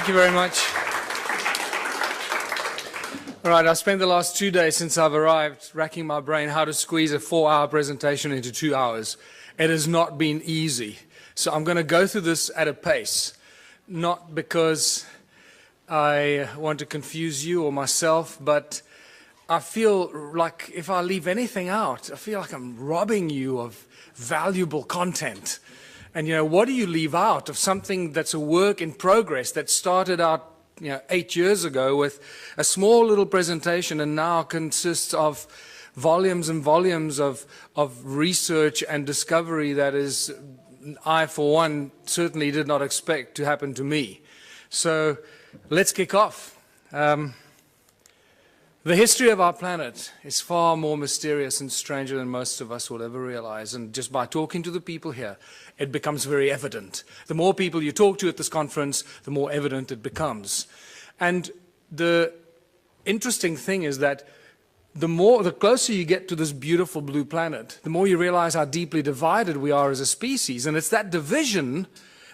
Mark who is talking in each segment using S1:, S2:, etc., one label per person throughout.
S1: Thank you very much. All right, I spent the last 2 days since I've arrived racking my brain how to squeeze a 4-hour presentation into 2 hours. It has not been easy. So I'm going to go through this at a pace, not because I want to confuse you or myself, but I feel like if I leave anything out, I feel like I'm robbing you of valuable content. And, what do you leave out of something that's a work in progress that started out 8 years ago with a small little presentation and now consists of volumes and volumes of research and discovery that is, I for one, certainly did not expect to happen to me. So let's kick off. The history of our planet is far more mysterious and stranger than most of us will ever realize. And just by talking to the people here, it becomes very evident. The more people you talk to at this conference, the more evident it becomes. And the interesting thing is that the closer you get to this beautiful blue planet, the more you realize how deeply divided we are as a species. And it's that division,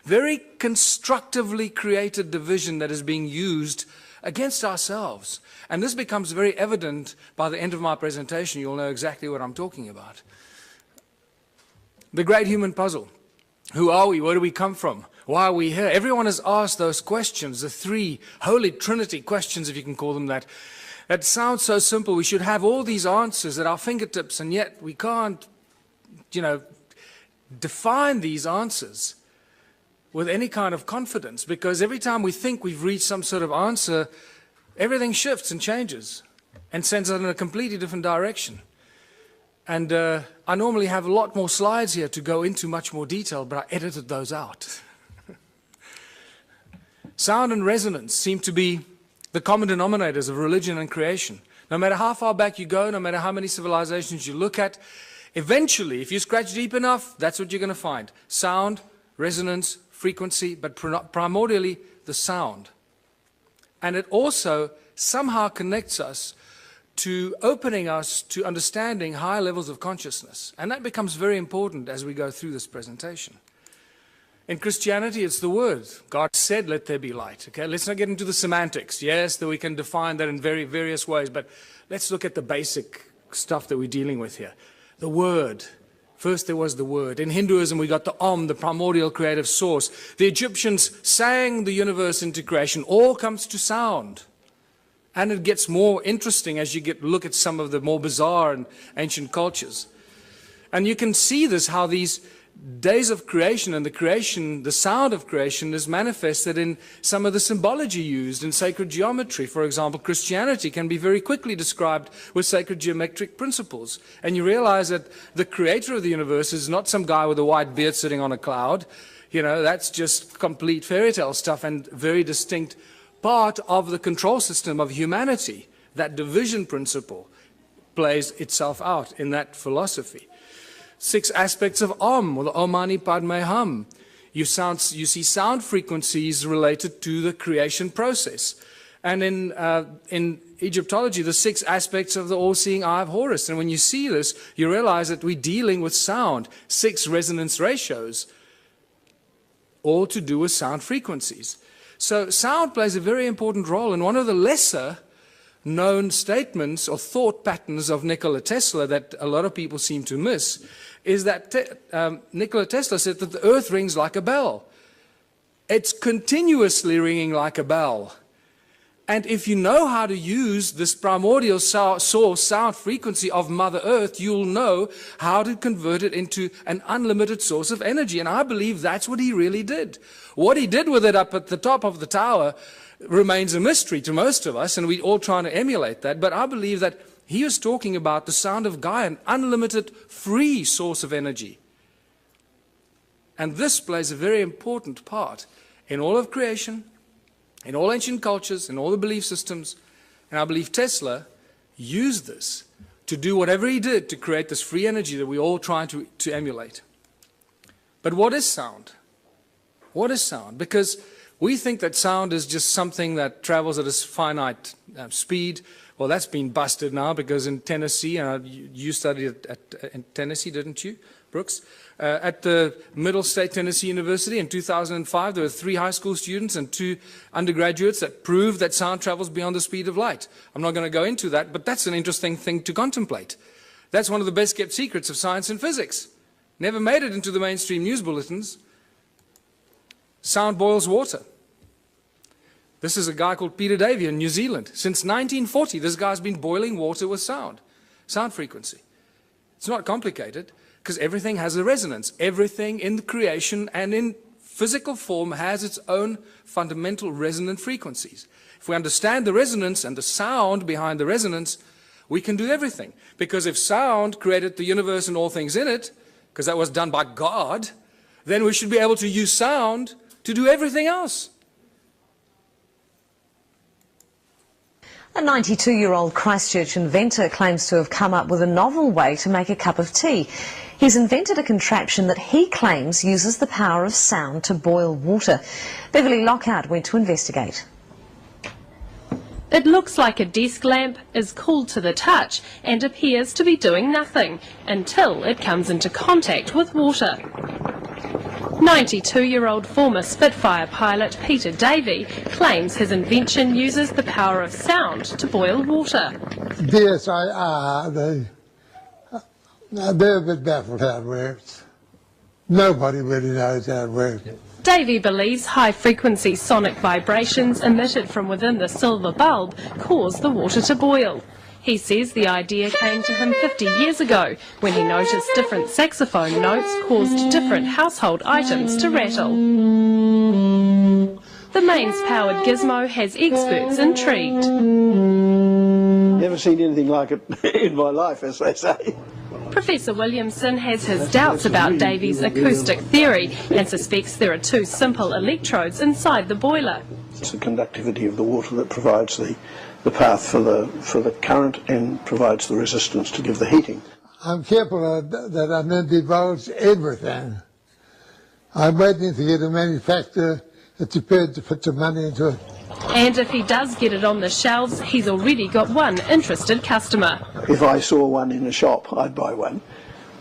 S1: very constructively created division, that is being used against ourselves. And this becomes very evident by the end of my presentation. You'll know exactly what I'm talking about. The great human puzzle. Who are we? Where do we come from? Why are we here? Everyone has asked those questions, the three Holy Trinity questions, if you can call them that. That sounds so simple. We should have all these answers at our fingertips, and yet we can't, define these answers with any kind of confidence, because every time we think we've reached some sort of answer, everything shifts and changes and sends us in a completely different direction. And I normally have a lot more slides here to go into much more detail, but I edited those out. Sound and resonance seem to be the common denominators of religion and creation. No matter how far back you go, no matter how many civilizations you look at, eventually, if you scratch deep enough, that's what you're going to find. Sound, resonance, frequency, but primordially the sound. And it also somehow connects us to opening us to understanding high levels of consciousness. And that becomes very important as we go through this presentation. In Christianity, it's the word. God said, let there be light. Okay, let's not get into the semantics. Yes, that we can define that in very various ways, but let's look at the basic stuff that we're dealing with here. The word. First there was the word. In Hinduism, we got the Om, the primordial creative source. The Egyptians sang the universe into creation. All comes to sound. And it gets more interesting as you look at some of the more bizarre and ancient cultures. And you can see this, how these days of creation and the sound of creation is manifested in some of the symbology used in sacred geometry. For example, Christianity can be very quickly described with sacred geometric principles. And you realize that the creator of the universe is not some guy with a white beard sitting on a cloud. That's just complete fairy tale stuff and very distinct part of the control system of humanity. That division principle plays itself out in that philosophy. 6 aspects of Om, or the Om Mani Padme Hum. You see sound frequencies related to the creation process. And in Egyptology, the 6 aspects of the all-seeing eye of Horus. And when you see this, you realize that we're dealing with sound, 6 resonance ratios, all to do with sound frequencies. So sound plays a very important role, and one of the lesser known statements or thought patterns of Nikola Tesla that a lot of people seem to miss is that Nikola Tesla said that the earth rings like a bell. It's continuously ringing like a bell. And if you know how to use this primordial source sound frequency of Mother Earth, you'll know how to convert it into an unlimited source of energy. And I believe that's what he really did. What he did with it up at the top of the tower remains a mystery to most of us, and we're all trying to emulate that. But I believe that he was talking about the sound of Gaia, an unlimited free source of energy. And this plays a very important part in all of creation, in all ancient cultures, in all the belief systems. And I believe Tesla used this to do whatever he did to create this free energy that we all try to emulate. But what is sound? What is sound? Because we think that sound is just something that travels at a finite speed. Well, that's been busted now, because in Tennessee, and you studied in Tennessee, didn't you? Brooks, at the Middle State Tennessee University in 2005. There were 3 high school students and 2 undergraduates that proved that sound travels beyond the speed of light. I'm not going to go into that, but that's an interesting thing to contemplate. That's one of the best kept secrets of science and physics. Never made it into the mainstream news bulletins. Sound boils water. This is a guy called Peter Davey in New Zealand. Since 1940, this guy's been boiling water with sound frequency. It's not complicated, because everything has a resonance. Everything in creation and in physical form has its own fundamental resonant frequencies. If we understand the resonance and the sound behind the resonance, we can do everything. Because if sound created the universe and all things in it, because that was done by God, then we should be able to use sound to do everything else.
S2: A 92-year-old Christchurch inventor claims to have come up with a novel way to make a cup of tea. He's invented a contraption that he claims uses the power of sound to boil water. Beverly Lockhart went to investigate.
S3: It looks like a desk lamp, is cool to the touch and appears to be doing nothing until it comes into contact with water. 92-year-old former Spitfire pilot Peter Davey claims his invention uses the power of sound to boil water.
S4: Yes, they're a bit baffled how it works. Nobody really knows how it works.
S3: Davey believes high-frequency sonic vibrations emitted from within the silver bulb cause the water to boil. He says the idea came to him 50 years ago when he noticed different saxophone notes caused different household items to rattle. The mains-powered gizmo has experts intrigued.
S5: Never seen anything like it in my life, as they say.
S3: Professor Williamson has his doubts about Davey's acoustic theory and suspects there are 2 simple electrodes inside the boiler.
S5: It's the conductivity of the water that provides the path for the current and provides the resistance to give the heating.
S4: I'm careful that I don't divulge everything. I'm waiting to get a manufacturer that's prepared to put some money into it.
S3: And if he does get it on the shelves, he's already got one interested customer.
S5: If I saw one in a shop, I'd buy one,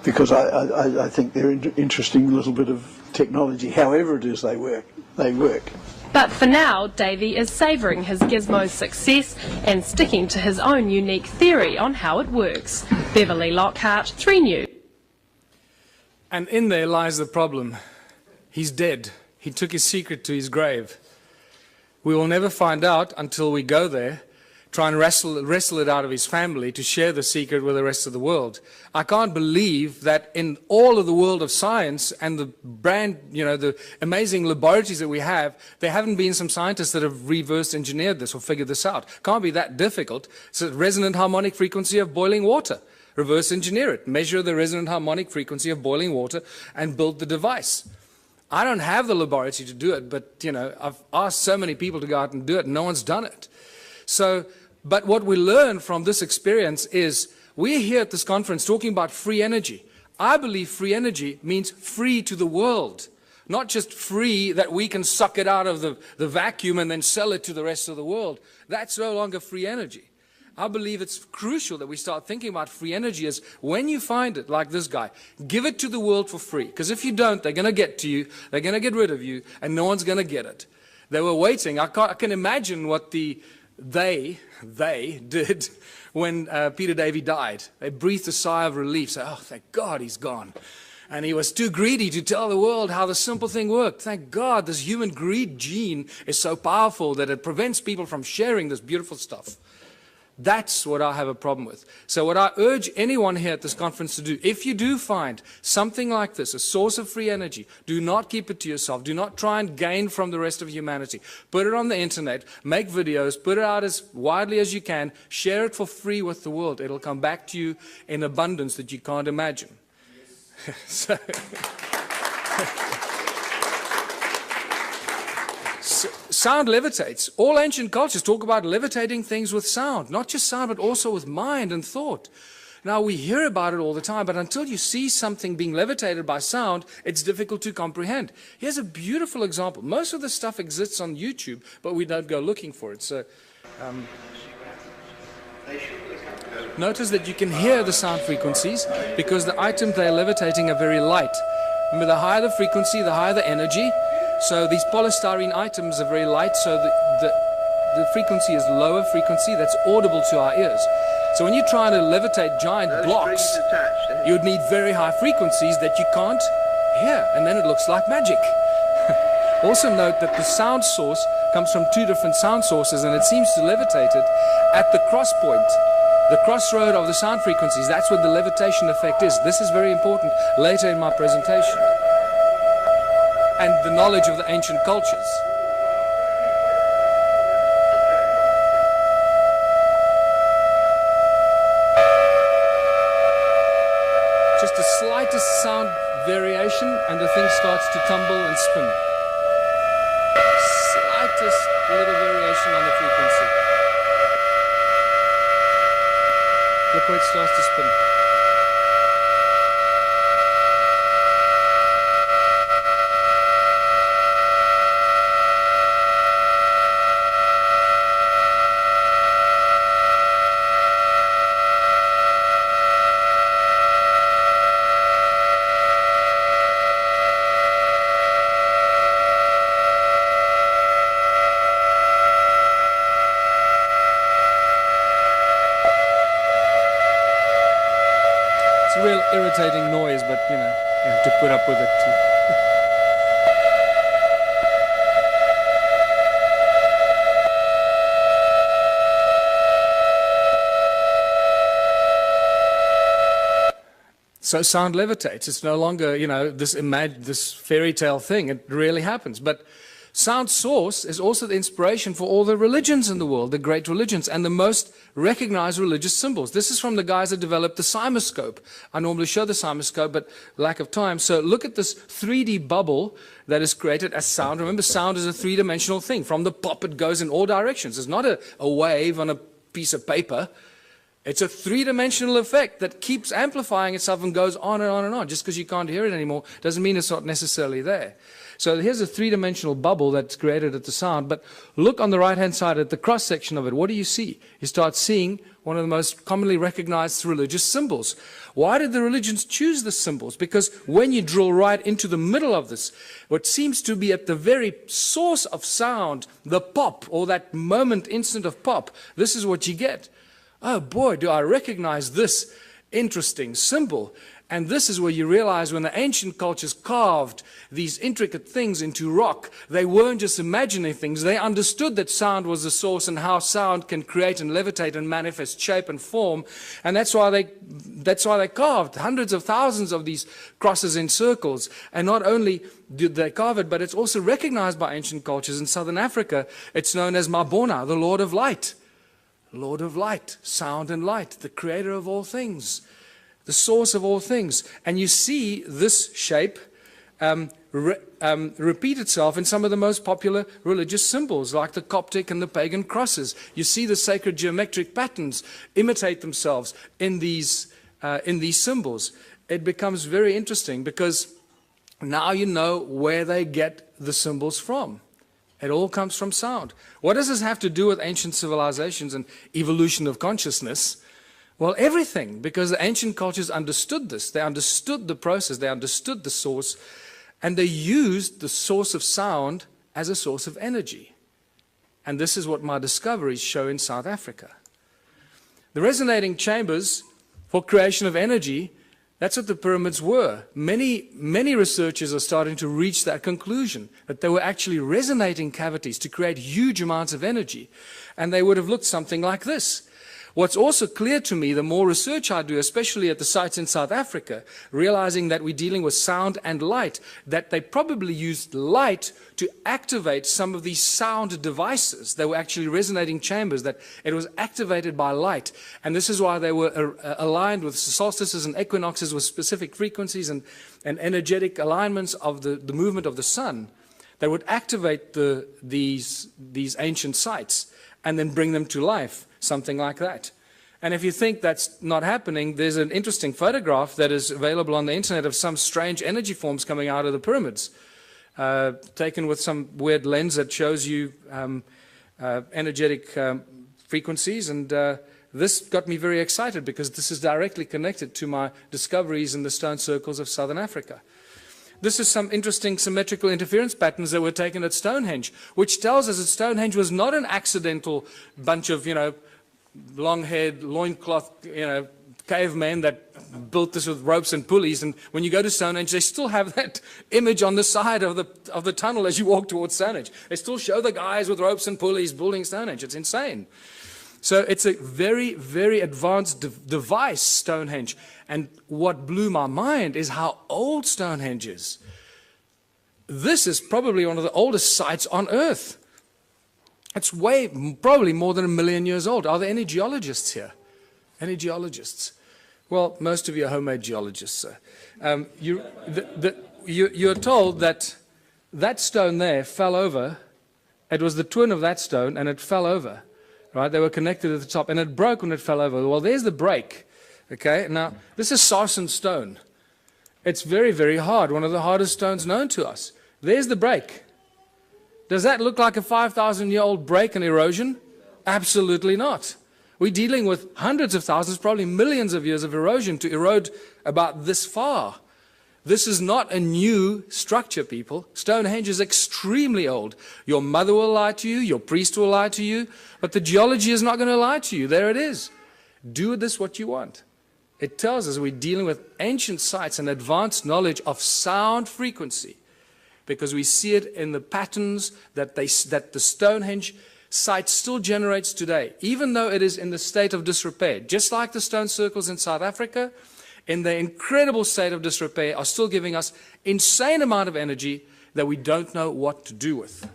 S5: because I think they're an interesting little bit of technology. However it is they work.
S3: But for now, Davey is savouring his gizmo's success and sticking to his own unique theory on how it works. Beverly Lockhart, 3 News.
S1: And in there lies the problem. He's dead. He took his secret to his grave. We will never find out until we go there, try and wrestle it out of his family to share the secret with the rest of the world. I can't believe that in all of the world of science and the the amazing laboratories that we have, there haven't been some scientists that have reverse engineered this or figured this out. Can't be that difficult. It's a resonant harmonic frequency of boiling water. Reverse engineer it. Measure the resonant harmonic frequency of boiling water and build the device. I don't have the laboratory to do it, but I've asked so many people to go out and do it, and no one's done it. But what we learn from this experience is we're here at this conference talking about free energy. I believe free energy means free to the world, not just free that we can suck it out of the vacuum and then sell it to the rest of the world. That's no longer free energy. I believe it's crucial that we start thinking about free energy as when you find it, like this guy, give it to the world for free. Because if you don't, they're going to get to you, they're going to get rid of you, and no one's going to get it. They were waiting. I can imagine what they did when Peter Davey died. They breathed a sigh of relief, say, oh, thank God he's gone. And he was too greedy to tell the world how the simple thing worked. Thank God this human greed gene is so powerful that it prevents people from sharing this beautiful stuff. That's what I have a problem with. So what I urge anyone here at this conference to do, if you do find something like this, a source of free energy, do not keep it to yourself. Do not try and gain from the rest of humanity. Put it on the internet, make videos, put it out as widely as you can, share it for free with the world. It'll come back to you in abundance that you can't imagine. Yes. Sound levitates. All ancient cultures talk about levitating things with sound. Not just sound, but also with mind and thought. Now, we hear about it all the time, but until you see something being levitated by sound, it's difficult to comprehend. Here's a beautiful example. Most of the stuff exists on YouTube, but we don't go looking for it. So, Notice that you can hear the sound frequencies because the items they're levitating are very light. Remember, the higher the frequency, the higher the energy. So these polystyrene items are very light, so the frequency is lower frequency that's audible to our ears. So when you're trying to levitate giant blocks, you'd need very high frequencies that you can't hear, and then it looks like magic. Also note that the sound source comes from two different sound sources, and it seems to levitate it at the cross point, the crossroad of the sound frequencies. That's what the levitation effect is. This is very important later in my presentation. And the knowledge of the ancient cultures. Just the slightest sound variation and the thing starts to tumble and spin. Slightest little variation on the frequency. Look where it starts to spin. Real irritating noise, but you know, you have to put up with it too. So sound levitates. It's no longer, you know, this fairy tale thing. It really happens. But sound source is also the inspiration for all the religions in the world, the great religions, and the most recognized religious symbols. This is from the guys that developed the cymoscope. I normally show the cymoscope, but lack of time. So look at this 3D bubble that is created as sound. Remember, sound is a three-dimensional thing. From the pop, it goes in all directions. It's not a wave on a piece of paper. It's a three-dimensional effect that keeps amplifying itself and goes on and on and on. Just because you can't hear it anymore doesn't mean it's not necessarily there. So here's a three-dimensional bubble that's created at the sound. But look on the right-hand side at the cross-section of it. What do you see? You start seeing one of the most commonly recognized religious symbols. Why did the religions choose the symbols? Because when you drill right into the middle of this, what seems to be at the very source of sound, the pop, or that moment, instant of pop, this is what you get. Oh boy, do I recognize this interesting symbol. And this is where you realize when the ancient cultures carved these intricate things into rock, they weren't just imagining things. They understood that sound was the source and how sound can create and levitate and manifest shape and form. And that's why they carved hundreds of thousands of these crosses in circles. And not only did they carve it, but it's also recognized by ancient cultures. In southern Africa, it's known as Mabona, the Lord of Light. Lord of Light, sound and light, the creator of all things. The source of all things. And you see this shape repeat itself in some of the most popular religious symbols, like the Coptic and the pagan crosses. You see the sacred geometric patterns imitate themselves in these symbols. It becomes very interesting because now you know where they get the symbols from. It all comes from sound. What does this have to do with ancient civilizations and evolution of consciousness? Well, everything, because the ancient cultures understood this. They understood the process, they understood the source, and they used the source of sound as a source of energy. And this is what my discoveries show in South Africa. The resonating chambers for creation of energy, that's what the pyramids were. Many researchers are starting to reach that conclusion, that they were actually resonating cavities to create huge amounts of energy. And they would have looked something like this. What's also clear to me, the more research I do, especially at the sites in South Africa, realizing that we're dealing with sound and light, that they probably used light to activate some of these sound devices. They were actually resonating chambers, that it was activated by light. And this is why they were aligned with solstices and equinoxes with specific frequencies and energetic alignments of the movement of the sun. They would activate these ancient sites and then bring them to life. Something like that. And if you think that's not happening, there's an interesting photograph that is available on the internet of some strange energy forms coming out of the pyramids, taken with some weird lens that shows you energetic frequencies, and this got me very excited because this is directly connected to my discoveries in the stone circles of southern Africa. This is some interesting symmetrical interference patterns that were taken at Stonehenge, which tells us that Stonehenge was not an accidental bunch of, long-haired, loincloth, cavemen that built this with ropes and pulleys. And when you go to Stonehenge, they still have that image on the side of the tunnel as you walk towards Stonehenge. They still show the guys with ropes and pulleys building Stonehenge. It's insane. So it's a very, very advanced device, Stonehenge. And what blew my mind is how old Stonehenge is. This is probably one of the oldest sites on Earth. It's probably more than 1 million years old. Are there any geologists here? Any geologists? Well, most of you are homemade geologists, sir. You're told that that stone there fell over. It was the twin of that stone, and it fell over. Right? They were connected at the top, and it broke when it fell over. Well, there's the break. Okay? Now, this is sarsen stone. It's very, very hard, one of the hardest stones known to us. There's the break. Does that look like a 5,000-year-old break and erosion? Absolutely not. We're dealing with hundreds of thousands, probably millions of years of erosion to erode about this far. This is not a new structure, people. Stonehenge is extremely old. Your mother will lie to you, your priest will lie to you, but the geology is not going to lie to you. There it is. Do with this what you want. It tells us we're dealing with ancient sites and advanced knowledge of sound frequency, because we see it in the patterns that the Stonehenge site still generates today, even though it is in the state of disrepair. Just like the stone circles in South Africa, in the incredible state of disrepair, are still giving us insane amount of energy that we don't know what to do with.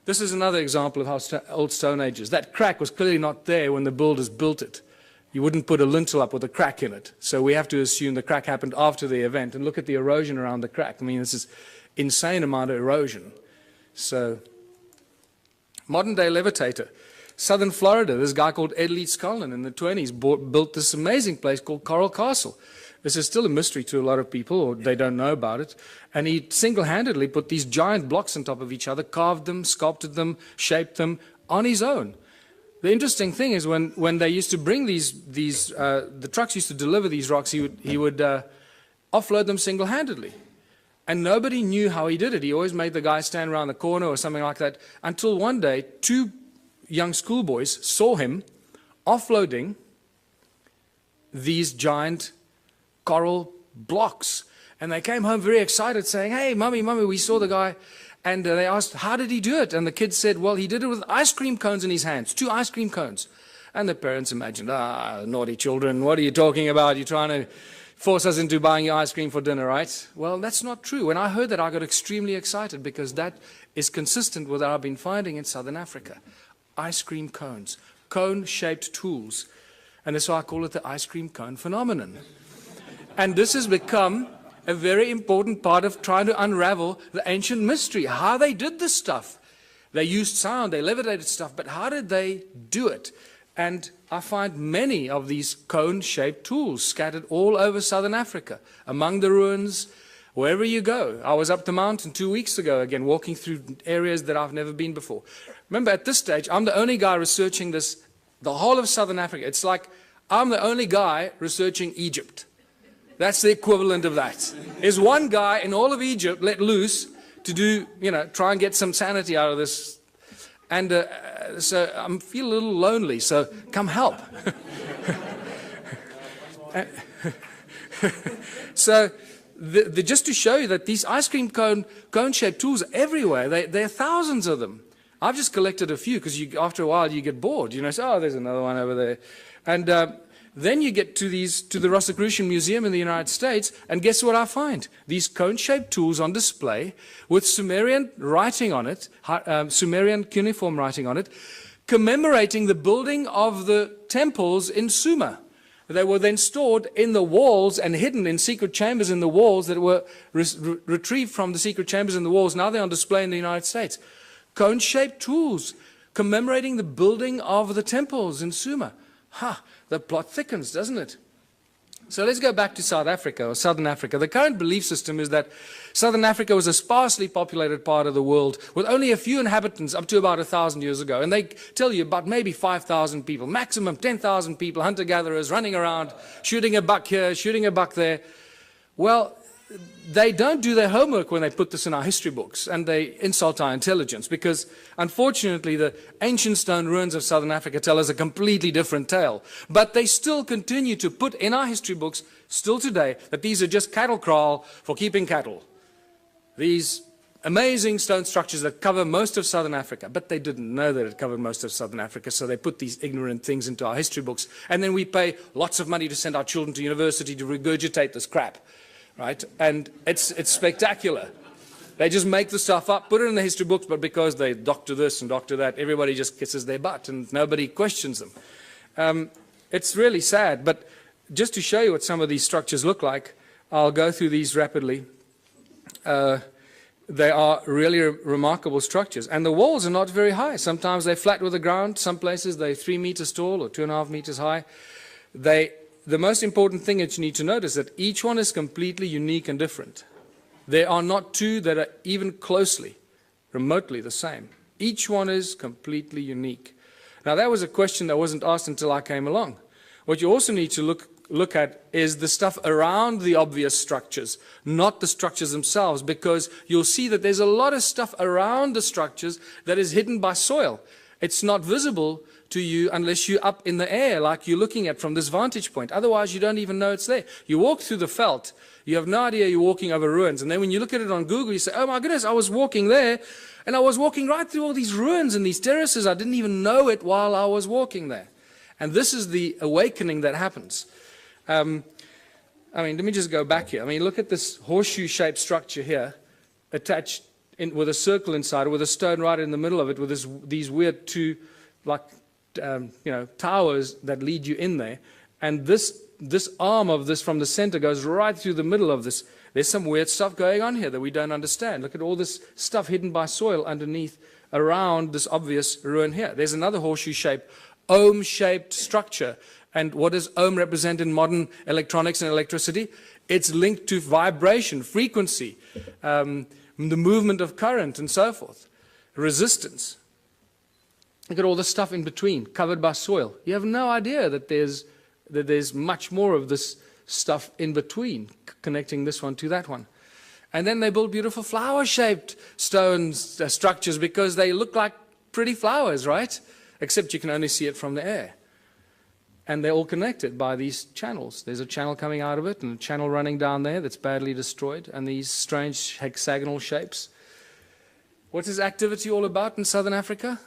S1: This is another example of how old Stone Age is. That crack was clearly not there when the builders built it. You wouldn't put a lintel up with a crack in it. So we have to assume the crack happened after the event. And look at the erosion around the crack. I mean, this is insane amount of erosion. So, modern day levitator. Southern Florida, this guy called Ed Leeds Cullen in the 20s built this amazing place called Coral Castle. This is still a mystery to a lot of people, or they don't know about it. And he single-handedly put these giant blocks on top of each other, carved them, sculpted them, shaped them on his own. The interesting thing is when they used to bring the trucks used to deliver these rocks, he would offload them single-handedly. And nobody knew how he did it. He always made the guy stand around the corner or something like that, until one day, 2 young schoolboys saw him offloading these giant coral blocks. And they came home very excited saying, "Hey, Mummy, we saw the guy." And they asked, "How did he do it?" And the kid said, "Well, he did it with ice cream cones in his hands, 2 ice cream cones." And the parents imagined, naughty children, what are you talking about? You're trying to force us into buying your ice cream for dinner, right? Well, that's not true. When I heard that, I got extremely excited, because that is consistent with what I've been finding in southern Africa. Ice cream cones, cone-shaped tools. And that's why I call it the ice cream cone phenomenon. And this has become a very important part of trying to unravel the ancient mystery, how they did this stuff. They used sound, they levitated stuff, but how did they do it? And I find many of these cone-shaped tools scattered all over southern Africa, among the ruins, wherever you go. I was up the mountain 2 weeks ago, again, walking through areas that I've never been before. Remember, at this stage, I'm the only guy researching this, the whole of southern Africa. It's like I'm the only guy researching Egypt. That's the equivalent of that. There's one guy in all of Egypt let loose to do, try and get some sanity out of this. And so I feel a little lonely, so come help. So just to show you that these ice cream cone-shaped tools are everywhere. There are thousands of them. I've just collected a few, because after a while you get bored. Say, oh, there's another one over there. And then you get to the Rosicrucian Museum in the United States, and guess what I find? These cone-shaped tools on display with Sumerian writing on it, Sumerian cuneiform writing on it, commemorating the building of the temples in Sumer. They were then stored in the walls and hidden in secret chambers in the walls that were retrieved from the secret chambers in the walls. Now they're on display in the United States. Cone-shaped tools commemorating the building of the temples in Sumer. The plot thickens, doesn't it? So let's go back to South Africa, or Southern Africa. The current belief system is that Southern Africa was a sparsely populated part of the world with only a few inhabitants up to about 1,000 years ago. And they tell you about maybe 5,000 people, maximum 10,000 people, hunter-gatherers running around, shooting a buck here, shooting a buck there. Well, they don't do their homework when they put this in our history books, and they insult our intelligence, because unfortunately the ancient stone ruins of Southern Africa tell us a completely different tale. But they still continue to put in our history books, still today, that these are just cattle kraal for keeping cattle. These amazing stone structures that cover most of Southern Africa. But they didn't know that it covered most of Southern Africa, so they put these ignorant things into our history books. And then we pay lots of money to send our children to university to regurgitate this crap. Right? And it's spectacular. They just make the stuff up, put it in the history books, but because they doctor this and doctor that, everybody just kisses their butt and nobody questions them. It's really sad, but just to show you what some of these structures look like, I'll go through these rapidly. They are really remarkable structures. And the walls are not very high. Sometimes they're flat with the ground. Some places they're 3 meters tall or 2.5 meters high. The most important thing that you need to note is that each one is completely unique and different. There are not two that are even closely, remotely the same. Each one is completely unique. Now, that was a question that wasn't asked until I came along. What you also need to look at is the stuff around the obvious structures, not the structures themselves, because you'll see that there's a lot of stuff around the structures that is hidden by soil. It's not visible to you unless you're up in the air, like you're looking at from this vantage point. Otherwise, you don't even know it's there. You walk through the veld, you have no idea you're walking over ruins. And then when you look at it on Google, you say, oh my goodness, I was walking there, and I was walking right through all these ruins and these terraces. I didn't even know it while I was walking there. And this is the awakening that happens. I mean, let me just go back here. I mean, look at this horseshoe-shaped structure here, attached with a circle inside, with a stone right in the middle of it, with these weird two, like, towers that lead you in there. And this arm of this from the center goes right through the middle of this. There's some weird stuff going on here that we don't understand. Look at all this stuff hidden by soil underneath, around this obvious ruin here. There's another horseshoe-shaped, ohm-shaped structure. And what does ohm represent in modern electronics and electricity? It's linked to vibration, frequency, the movement of current, and so forth. Resistance. Look at all the stuff in between, covered by soil. You have no idea that there's much more of this stuff in between, connecting this one to that one. And then they build beautiful flower-shaped stone structures because they look like pretty flowers, right? Except you can only see it from the air. And they're all connected by these channels. There's a channel coming out of it and a channel running down there that's badly destroyed, and these strange hexagonal shapes. What is activity all about in Southern Africa?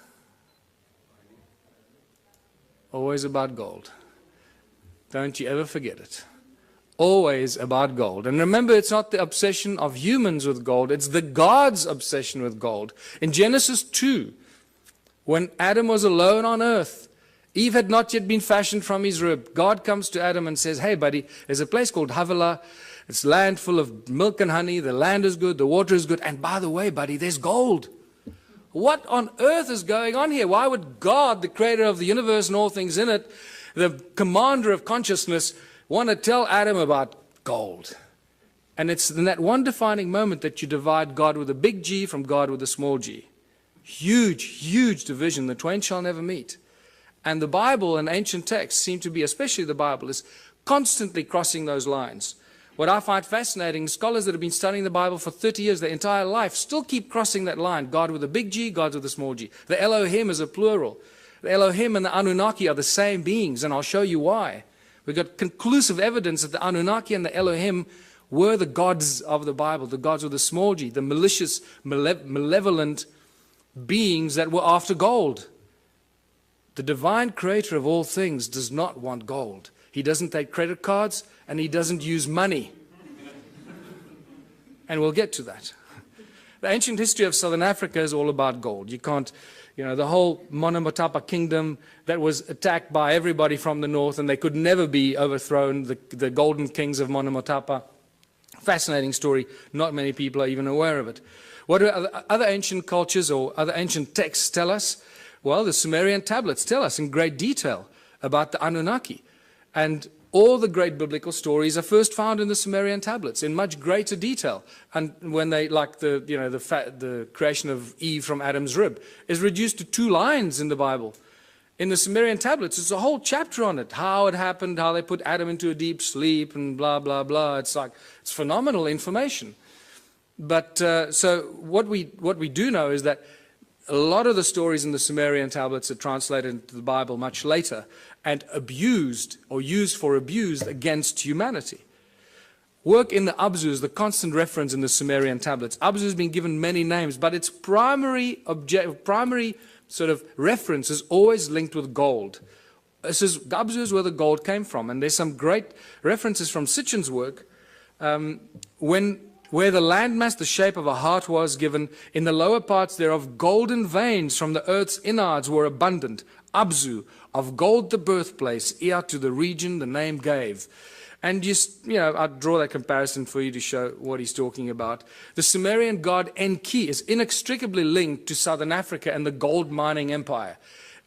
S1: Always about gold. Don't you ever forget it. Always about gold. And remember, it's not the obsession of humans with gold, it's the God's obsession with gold. In Genesis 2, when Adam was alone on earth, Eve had not yet been fashioned from his rib. God comes to Adam and says, hey buddy, there's a place called Havilah. It's land full of milk and honey. The land is good, the water is good. And by the way, buddy, there's gold. What on earth is going on here? Why would God, the creator of the universe and all things in it, the commander of consciousness, want to tell Adam about gold? And it's in that one defining moment that you divide God with a big G from God with a small g. Huge, huge division. The twain shall never meet. And the Bible and ancient texts seem to be, especially the Bible, is constantly crossing those lines. What I find fascinating, scholars that have been studying the Bible for 30 years, their entire life, still keep crossing that line. God with a big G, God with a small g. The Elohim is a plural. The Elohim and the Anunnaki are the same beings, and I'll show you why. We've got conclusive evidence that the Anunnaki and the Elohim were the gods of the Bible, the gods with a small g, the malicious, malevolent beings that were after gold. The divine creator of all things does not want gold. He doesn't take credit cards, and he doesn't use money. And we'll get to that. The ancient history of Southern Africa is all about gold. You can't, the whole Monomotapa kingdom that was attacked by everybody from the north, and they could never be overthrown, the golden kings of Monomotapa. Fascinating story. Not many people are even aware of it. What do other ancient cultures or other ancient texts tell us? Well, the Sumerian tablets tell us in great detail about the Anunnaki. And all the great biblical stories are first found in the Sumerian tablets in much greater detail. And when they, like the creation of Eve from Adam's rib, is reduced to 2 lines in the Bible. In the Sumerian tablets, it's a whole chapter on it, how it happened, how they put Adam into a deep sleep, and blah, blah, blah. It's phenomenal information. But so what we do know is that a lot of the stories in the Sumerian tablets are translated into the Bible much later and abused or used for abuse against humanity. Work in the Abzu is the constant reference in the Sumerian tablets. Abzu has been given many names, but its primary sort of reference is always linked with gold. Abzu is where the gold came from, and there's some great references from Sitchin's work where the landmass, the shape of a heart was given, in the lower parts thereof golden veins from the earth's innards were abundant. Abzu, of gold the birthplace, Ea to the region the name gave. And I'll draw that comparison for you to show what he's talking about. The Sumerian god Enki is inextricably linked to Southern Africa and the gold mining empire.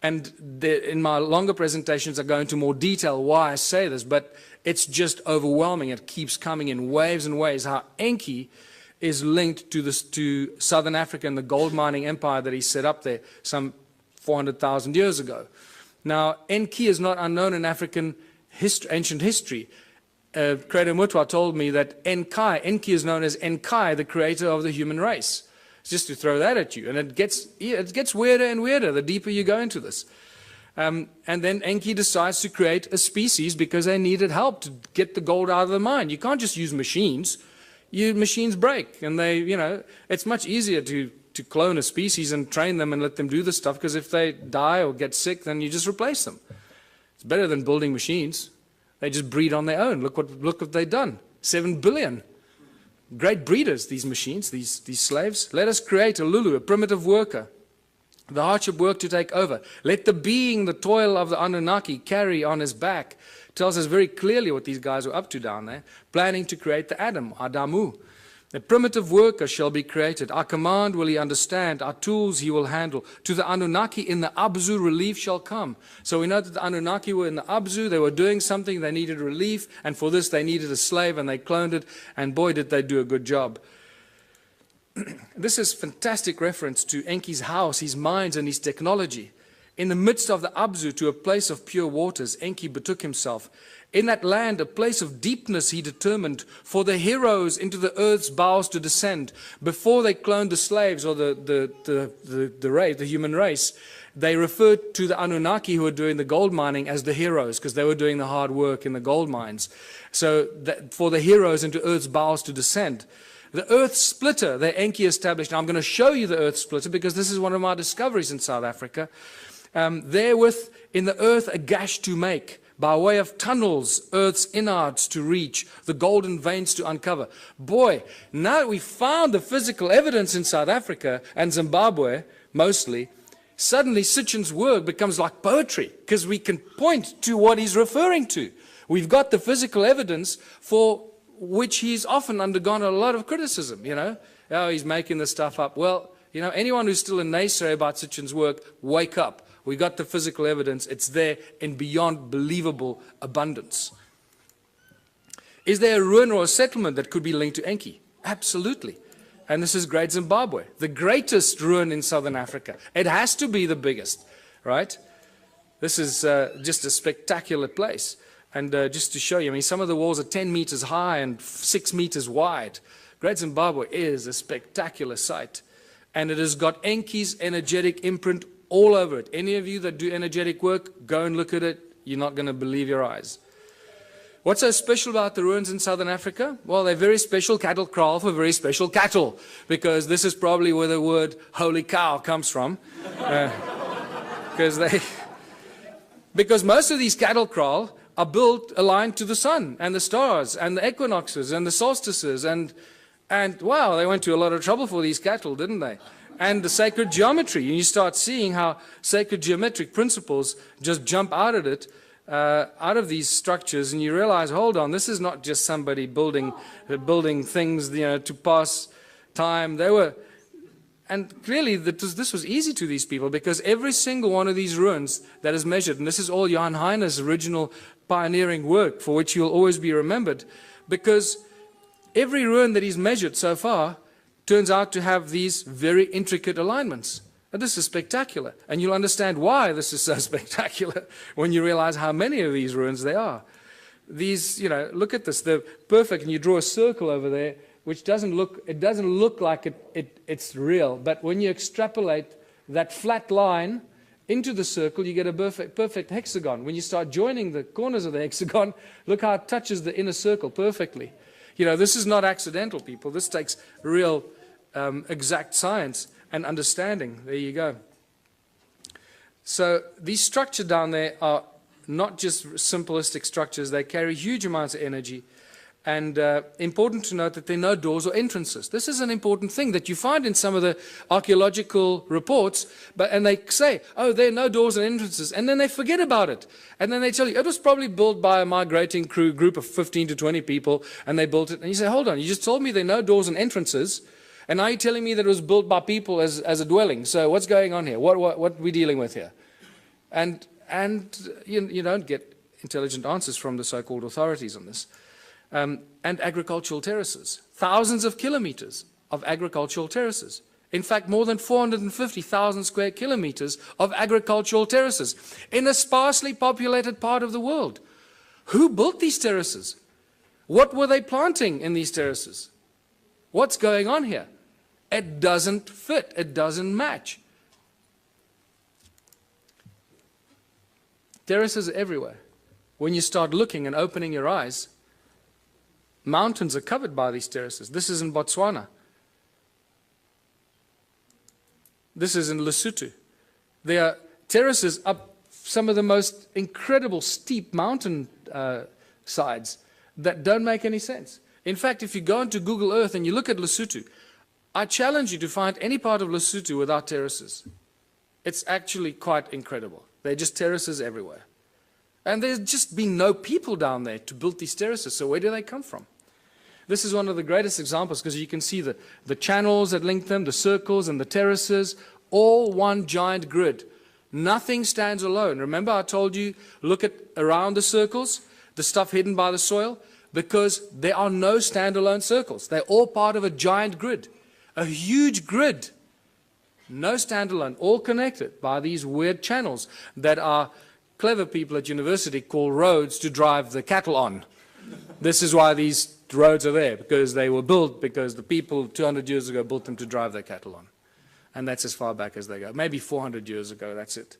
S1: And in my longer presentations I go into more detail why I say this, but it's just overwhelming. It keeps coming in waves and waves, how Enki is linked to Southern Africa and the gold mining empire that he set up there some 400,000 years ago. Now, Enki is not unknown in African ancient history. Creator Mutwa told me that Enki is known as Enkai, the creator of the human race. Just to throw that at you. And it gets weirder and weirder the deeper you go into this. And then Enki decides to create a species because they needed help to get the gold out of the mine. You can't just use machines. Machines break. And it's much easier to clone a species and train them and let them do this stuff, because if they die or get sick, then you just replace them. It's better than building machines. They just breed on their own. Look what they've done. 7 billion. Great breeders, these machines, these slaves. Let us create a Lulu, a primitive worker. The hardship work to take over. Let the being, the toil of the Anunnaki carry on his back. Tells us very clearly what these guys were up to down there. Planning to create the Adam, Adamu. A primitive worker shall be created. Our command will he understand. Our tools he will handle. To the Anunnaki in the Abzu relief shall come. So we know that the Anunnaki were in the Abzu. They were doing something. They needed relief. And for this they needed a slave, and they cloned it. And boy, did they do a good job. This is fantastic reference to Enki's house, his mines, and his technology. In the midst of the Abzu, to a place of pure waters, Enki betook himself. In that land, a place of deepness he determined for the heroes into the earth's bowels to descend. Before they cloned the slaves or the human race, they referred to the Anunnaki who were doing the gold mining as the heroes, because they were doing the hard work in the gold mines. So for the heroes into earth's bowels to descend. The earth splitter that Enki established. Now I'm going to show you the earth splitter because this is one of my discoveries in South Africa. Therewith in the earth a gash to make, by way of tunnels, earth's innards to reach, the golden veins to uncover. Boy, now that we found the physical evidence in South Africa and Zimbabwe, mostly, suddenly Sitchin's work becomes like poetry, because we can point to what he's referring to. We've got the physical evidence for which he's often undergone a lot of criticism, Oh, he's making this stuff up. Well, anyone who's still a naysayer about Sitchin's work, wake up. We got the physical evidence. It's there in beyond believable abundance. Is there a ruin or a settlement that could be linked to Enki? Absolutely. And this is Great Zimbabwe, the greatest ruin in southern Africa. It has to be the biggest, right? This is just a spectacular place. And just to show you, some of the walls are 10 meters high and 6 meters wide. Great Zimbabwe is a spectacular sight. And it has got Enki's energetic imprint all over it. Any of you that do energetic work, go and look at it. You're not going to believe your eyes. What's so special about the ruins in southern Africa? Well, they're very special cattle kraal for very special cattle, because this is probably where the word holy cow comes from. Because most of these cattle kraal are built aligned to the sun and the stars and the equinoxes and the solstices, and wow, they went to a lot of trouble for these cattle, didn't they? And the sacred geometry, and you start seeing how sacred geometric principles just jump out of these structures, and you realize, hold on, this is not just somebody building things, to pass time. And clearly this was easy to these people, because every single one of these ruins that is measured, and this is all Johann Heine's original pioneering work for which you'll always be remembered, because every ruin that he's measured so far turns out to have these very intricate alignments. And this is spectacular. And you'll understand why this is so spectacular when you realize how many of these ruins there are. These, you know, look at this, they're perfect, and you draw a circle over there, which doesn't look like it's real. But when you extrapolate that flat line into the circle, you get a perfect hexagon. When you start joining the corners of the hexagon, look how it touches the inner circle perfectly. You know, this is not accidental, people. This takes real exact science and understanding. There you go. So these structures down there are not just simplistic structures. They carry huge amounts of energy. And important to note that there are no doors or entrances. This is an important thing that you find in some of the archaeological reports, and they say, oh, there are no doors and entrances, and then they forget about it. And then they tell you, it was probably built by a migrating group of 15 to 20 people, and they built it. And you say, hold on, you just told me there are no doors and entrances, and now you're telling me that it was built by people as a dwelling. So what's going on here? What are we dealing with here? And you don't get intelligent answers from the so-called authorities on this. And agricultural terraces. Thousands of kilometers of agricultural terraces. In fact, more than 450,000 square kilometers of agricultural terraces in a sparsely populated part of the world. Who built these terraces? What were they planting in these terraces? What's going on here? It doesn't fit. It doesn't match. Terraces are everywhere. When you start looking and opening your eyes, mountains are covered by these terraces. This is in Botswana. This is in Lesotho. There are terraces up some of the most incredible steep mountain sides that don't make any sense. In fact, if you go into Google Earth and you look at Lesotho, I challenge you to find any part of Lesotho without terraces. It's actually quite incredible. There are just terraces everywhere. And there's just been no people down there to build these terraces, so where do they come from? This is one of the greatest examples because you can see the channels that link them, the circles and the terraces, all one giant grid. Nothing stands alone. Remember I told you, look at around the circles, the stuff hidden by the soil, because there are no standalone circles. They're all part of a giant grid, a huge grid. No standalone, all connected by these weird channels that are clever people at university call roads to drive the cattle on. This is why these roads are there, because they were built because the people 200 years ago built them to drive their cattle on. And that's as far back as they go. Maybe 400 years ago, that's it.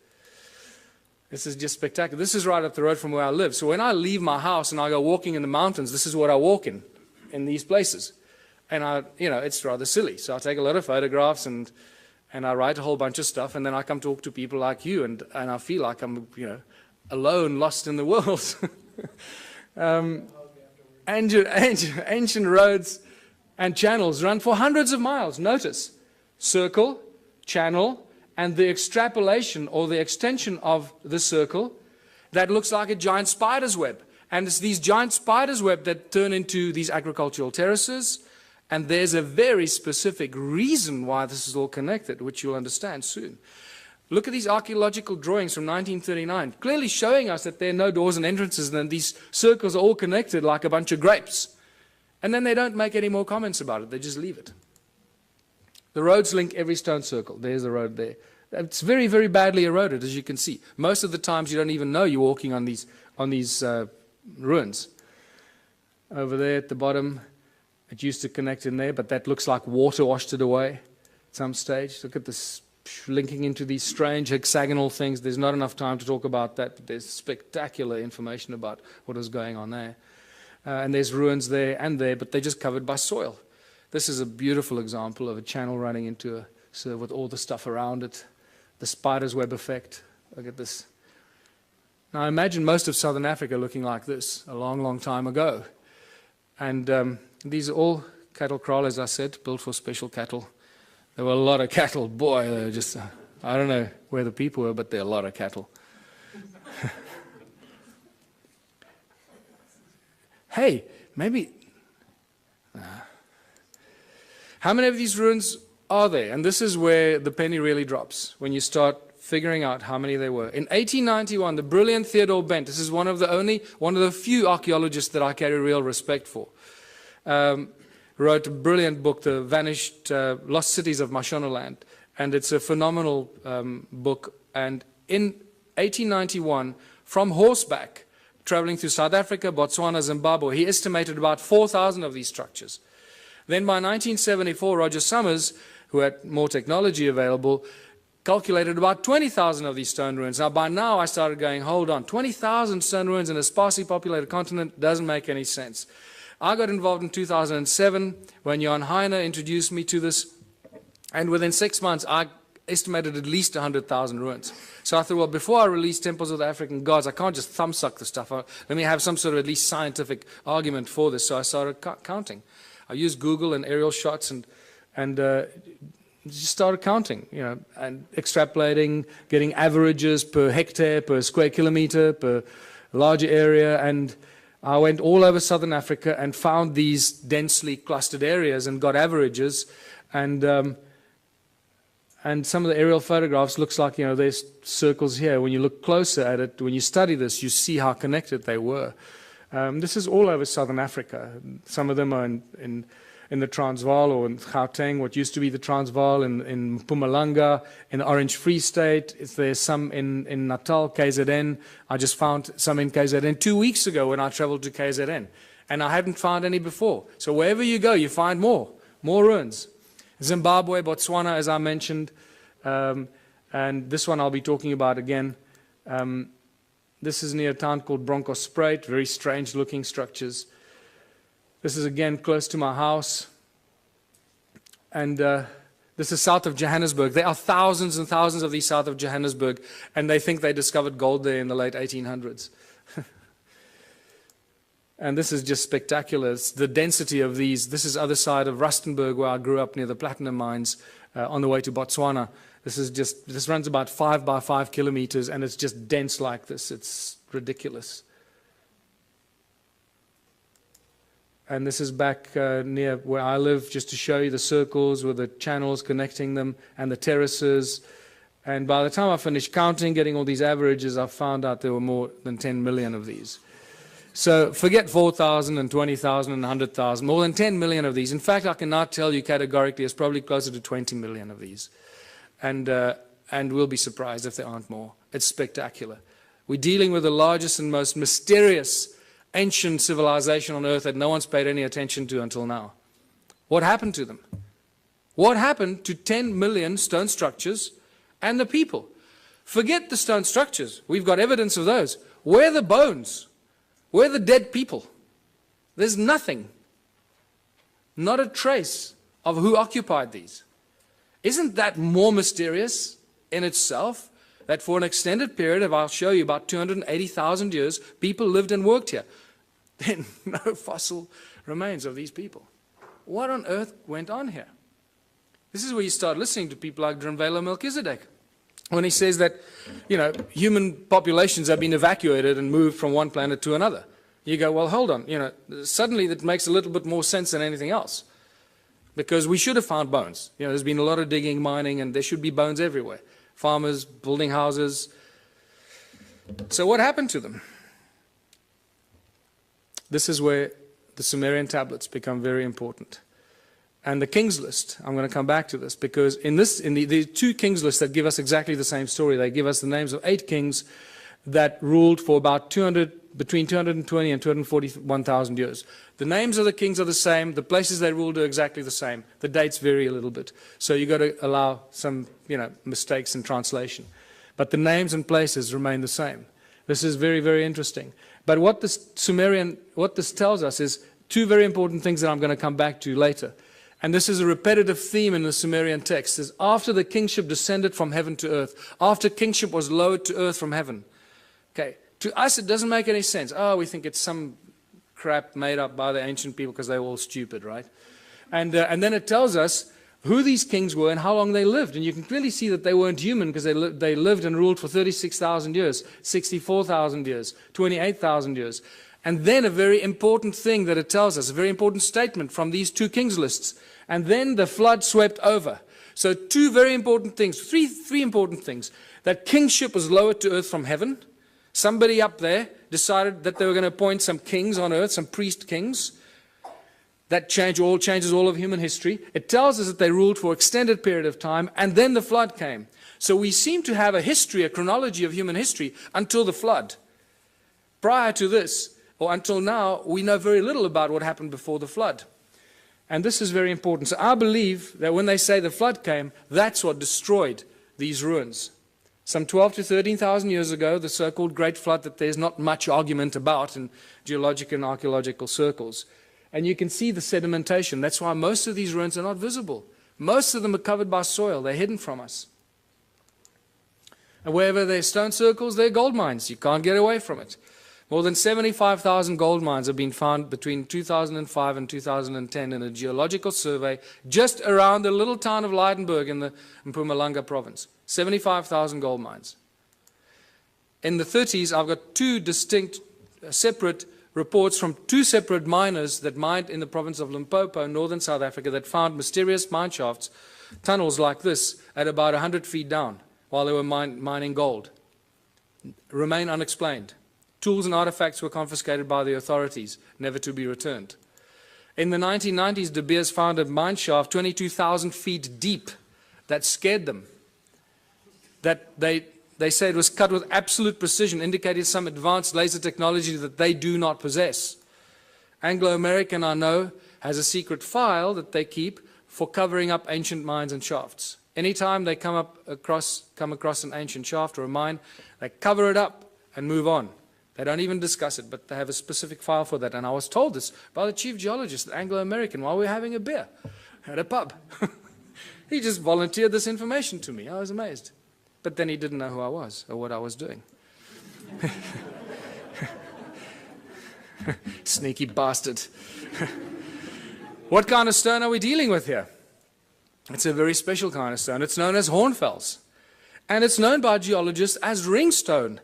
S1: This is just spectacular. This is right up the road from where I live. So when I leave my house and I go walking in the mountains, this is what I walk in these places. And it's rather silly. So I take a lot of photographs and I write a whole bunch of stuff, and then I come talk to people like you, and I feel like I'm, alone, lost in the world. Ancient roads and channels run for hundreds of miles. Notice, circle, channel, and the extrapolation or the extension of the circle that looks like a giant spider's web. And it's these giant spider's web that turn into these agricultural terraces. And there's a very specific reason why this is all connected, which you'll understand soon. Look at these archaeological drawings from 1939, clearly showing us that there are no doors and entrances, and these circles are all connected like a bunch of grapes. And then they don't make any more comments about it, they just leave it. The roads link every stone circle. There's the road there. It's very, very badly eroded, as you can see. Most of the times you don't even know you're walking on these ruins. Over there at the bottom, it used to connect in there, but that looks like water washed it away at some stage. Look at this linking into these strange hexagonal things. There's not enough time to talk about that, but there's spectacular information about what was going on there. And there's ruins there and there, but they're just covered by soil. This is a beautiful example of a channel running into with all the stuff around it. The spider's web effect. Look at this. Now imagine most of southern Africa looking like this a long, long time ago. And these are all cattle kraal, as I said, built for special cattle. There were a lot of cattle. Boy, they were just, I don't know where the people were, but there are a lot of cattle. Hey, maybe, how many of these ruins are there? And this is where the penny really drops, when you start figuring out how many there were. In 1891, the brilliant Theodore Bent, this is one of the few archaeologists that I carry real respect for, wrote a brilliant book, The Vanished Lost Cities of Mashonaland, and it's a phenomenal book. And in 1891, from horseback, traveling through South Africa, Botswana, Zimbabwe, he estimated about 4,000 of these structures. Then by 1974, Roger Summers, who had more technology available, calculated about 20,000 of these stone ruins. Now, by now, I started going, hold on, 20,000 stone ruins in a sparsely populated continent doesn't make any sense. I got involved in 2007 when Jan Heine introduced me to this, and within 6 months, I estimated at least 100,000 ruins. So I thought, well, before I release Temples of the African Gods, I can't just thumbsuck the stuff. Let me have some sort of at least scientific argument for this. So I started counting. I used Google and aerial shots and just started counting, and extrapolating, getting averages per hectare, per square kilometer, per larger area. And I went all over southern Africa and found these densely clustered areas and got averages. And some of the aerial photographs looks like, there's circles here. When you look closer at it, when you study this, you see how connected they were. This is all over southern Africa. Some of them are in the Transvaal or in Gauteng, what used to be the Transvaal, in Mpumalanga, in the Orange Free State. There's some in Natal, KZN. I just found some in KZN 2 weeks ago when I traveled to KZN. And I hadn't found any before. So wherever you go, you find more ruins. Zimbabwe, Botswana, as I mentioned. And this one I'll be talking about again. This is near a town called Bronkhorstspruit, very strange looking structures. This is again close to my house. And this is south of Johannesburg. There are thousands and thousands of these south of Johannesburg, and they think they discovered gold there in the late 1800s. And this is just spectacular. It's the density of these. This is other side of Rustenburg, where I grew up near the platinum mines on the way to Botswana. This runs about 5 by 5 kilometers, and it's just dense like this. It's ridiculous. And this is back near where I live, just to show you the circles with the channels connecting them and the terraces. And by the time I finished counting, getting all these averages, I found out there were more than 10 million of these. So forget 4,000 and 20,000 and 100,000, more than 10 million of these. In fact, I can now tell you categorically it's probably closer to 20 million of these. And we'll be surprised if there aren't more. It's spectacular. We're dealing with the largest and most mysterious ancient civilization on earth that no one's paid any attention to until now. What happened to them? What happened to 10 million stone structures and the people? Forget the stone structures. We've got evidence of those. Where are the bones? Where are the dead people? There's nothing. Not a trace of who occupied these. Isn't that more mysterious in itself? That for an extended period of, I'll show you, about 280,000 years, people lived and worked here. Then no fossil remains of these people. What on earth went on here? This is where you start listening to people like Drunvalo Melchizedek, when he says that, human populations have been evacuated and moved from one planet to another. You go, well, hold on, suddenly that makes a little bit more sense than anything else. Because we should have found bones. There's been a lot of digging, mining, and there should be bones everywhere. Farmers, building houses. So what happened to them? This is where the Sumerian tablets become very important. And the King's List, I'm going to come back to this, because in the two King's Lists that give us exactly the same story, they give us the names of 8 kings that ruled for about between 220 and 241,000 years. The names of the kings are the same, the places they ruled are exactly the same. The dates vary a little bit. So you've got to allow some, mistakes in translation. But the names and places remain the same. This is very, very interesting. But what this tells us is 2 very important things that I'm going to come back to later. And this is a repetitive theme in the Sumerian text, is after the kingship descended from heaven to earth, after kingship was lowered to earth from heaven. Okay, to us it doesn't make any sense. Oh, we think it's some crap made up by the ancient people because they were all stupid, right? And then it tells us who these kings were and how long they lived. And you can clearly see that they weren't human, because they lived and ruled for 36,000 years, 64,000 years, 28,000 years. And then a very important thing that it tells us, a very important statement from these 2 kings lists. And then the flood swept over. So two very important things, three important things. That kingship was lowered to earth from heaven. Somebody up there decided that they were going to appoint some kings on earth, some priest kings. That changes all of human history. It tells us that they ruled for an extended period of time, and then the flood came. So we seem to have a history, a chronology of human history until the flood. Prior to this, or until now, we know very little about what happened before the flood. And this is very important. So I believe that when they say the flood came, that's what destroyed these ruins. Some 12 to 13,000 years ago, the so-called Great Flood that there's not much argument about in geologic and archaeological circles. And you can see the sedimentation. That's why most of these ruins are not visible. Most of them are covered by soil. They're hidden from us. And wherever there's stone circles, there are gold mines. You can't get away from it. More than 75,000 gold mines have been found between 2005 and 2010 in a geological survey just around the little town of Leidenburg in the Mpumalanga province. 75,000 gold mines. In the 30s, I've got two distinct, separate reports from two separate miners that mined in the province of Limpopo, northern South Africa, that found mysterious mine shafts, tunnels like this, at about 100 feet down while they were mining gold. Remain unexplained. Tools and artifacts were confiscated by the authorities, never to be returned. In the 1990s, De Beers found a mine shaft 22,000 feet deep that scared them. That they say it was cut with absolute precision, indicated some advanced laser technology that they do not possess. Anglo-American, I know, has a secret file that they keep for covering up ancient mines and shafts. Anytime they come across an ancient shaft or a mine, they cover it up and move on. They don't even discuss it, but they have a specific file for that. And I was told this by the chief geologist, Anglo-American, while we were having a beer at a pub. He just volunteered this information to me. I was amazed. But then he didn't know who I was or what I was doing. Sneaky bastard. What kind of stone are we dealing with here? It's a very special kind of stone. It's known as hornfels. And it's known by geologists as ringstone.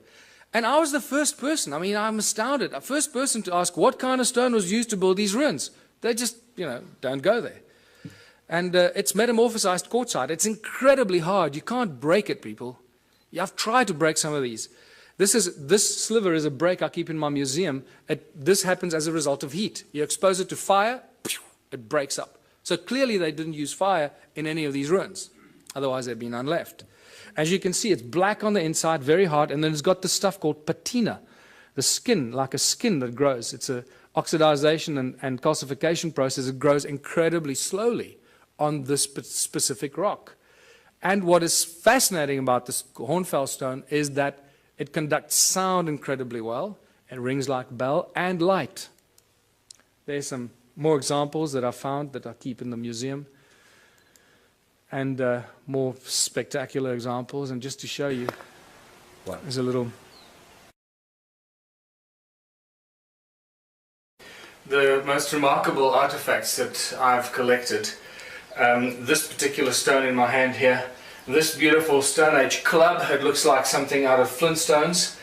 S1: And I was the first person, I'm astounded, the first person to ask what kind of stone was used to build these ruins. They just, don't go there. And it's metamorphosized quartzite. It's incredibly hard. You can't break it, people. I've tried to break some of these. This sliver is a break I keep in my museum. This happens as a result of heat. You expose it to fire, it breaks up. So clearly they didn't use fire in any of these ruins. Otherwise there'd be none left. As you can see, it's black on the inside, very hard, and then it's got this stuff called patina, the skin, like a skin that grows. It's an oxidization and calcification process. It grows incredibly slowly on this specific rock. And what is fascinating about this hornfels stone is that it conducts sound incredibly well. It rings like a bell and light. There's some more examples that I found that I keep in the museum. And more spectacular examples. And just to show you, there's a little... The most remarkable artifacts that I've collected, this particular stone in my hand here, this beautiful Stone Age club, it looks like something out of Flintstones.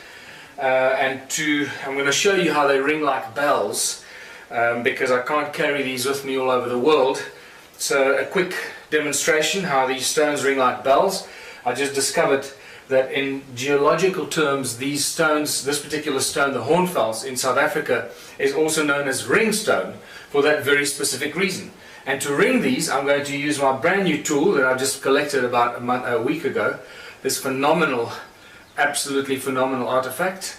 S1: I'm going to show you how they ring like bells, because I can't carry these with me all over the world. So a quick demonstration how these stones ring like bells. I just discovered that in geological terms, these stones, this particular stone, the hornfels in South Africa, is also known as ringstone for that very specific reason. And to ring these, I'm going to use my brand new tool that I just collected about a week ago. This phenomenal, absolutely phenomenal artifact.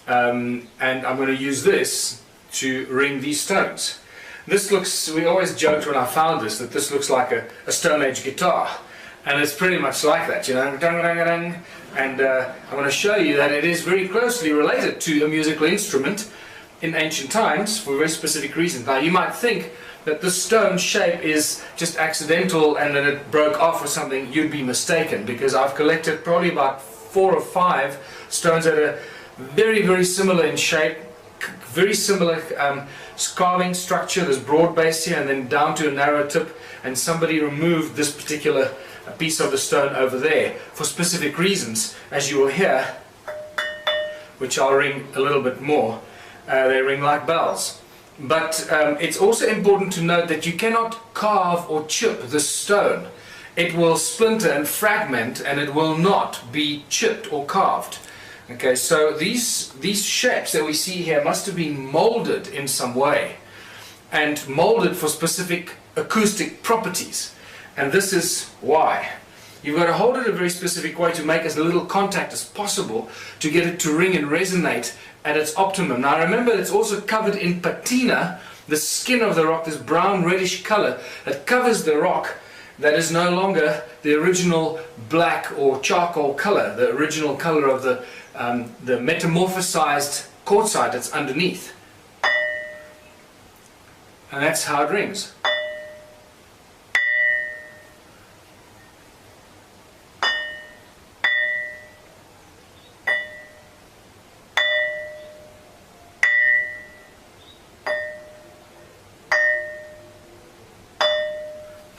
S1: And I'm going to use this to ring these stones. This looks, we always joked when I found this, that this looks like a Stone Age guitar. And it's pretty much like that, you know. And I'm going to show you that it is very closely related to a musical instrument in ancient times for a very specific reason. Now you might think that the stone shape is just accidental and that it broke off or something. You'd be mistaken, because I've collected probably about 4 or 5 stones that are very, very similar in shape, very similar carving structure. There's broad base here and then down to a narrow tip, and somebody removed this particular piece of the stone over there for specific reasons, as you will hear, which I'll ring a little bit more. They ring like bells. But it's also important to note that you cannot carve or chip this stone. it will splinter and fragment, and it will not be chipped or carved. Okay, so these shapes that we see here must have been molded in some way, and molded for specific acoustic properties. And this is why. You've got to hold it a very specific way to make as little contact as possible to get it to ring and resonate at its optimum. Now remember, it's also covered in patina, the skin of the rock, this brown reddish color that covers the rock, that is no longer the original black or charcoal color, the original color of the metamorphosized quartzite that's underneath. And that's how it rings.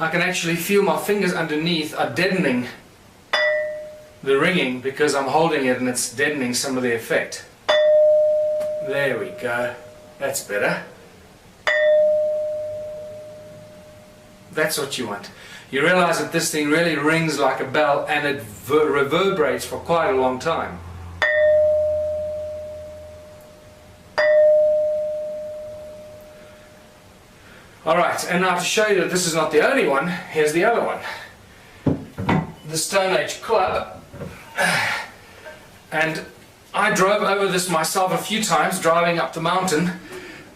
S1: I can actually feel my fingers underneath are deadening the ringing because I'm holding it and it's deadening some of the effect. There we go. That's better. That's what you want. You realize that this thing really rings like a bell and it reverberates for quite a long time. Alright, and now to show you that this is not the only one, here's the other one. The Stone Age Club. And I drove over this myself a few times, driving up the mountain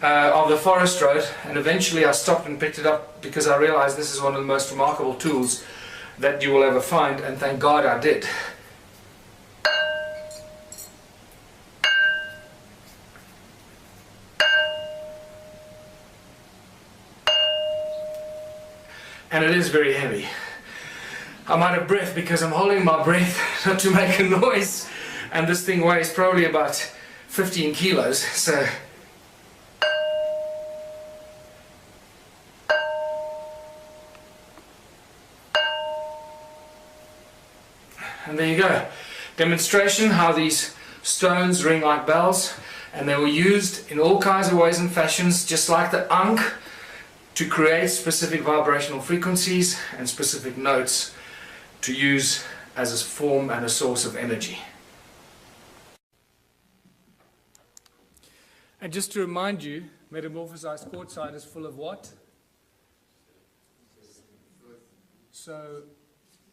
S1: of the forest road, and eventually I stopped and picked it up because I realized this is one of the most remarkable tools that you will ever find, and thank God I did. And it is very heavy. I'm out of breath because I'm holding my breath not to make a noise, and this thing weighs probably about 15 kilos, so and there you go. Demonstration how these stones ring like bells, and they were used in all kinds of ways and fashions, just like the Ankh, to create specific vibrational frequencies and specific notes to use as a form and a source of energy. And just to remind you, metamorphosized quartzite is full of what? So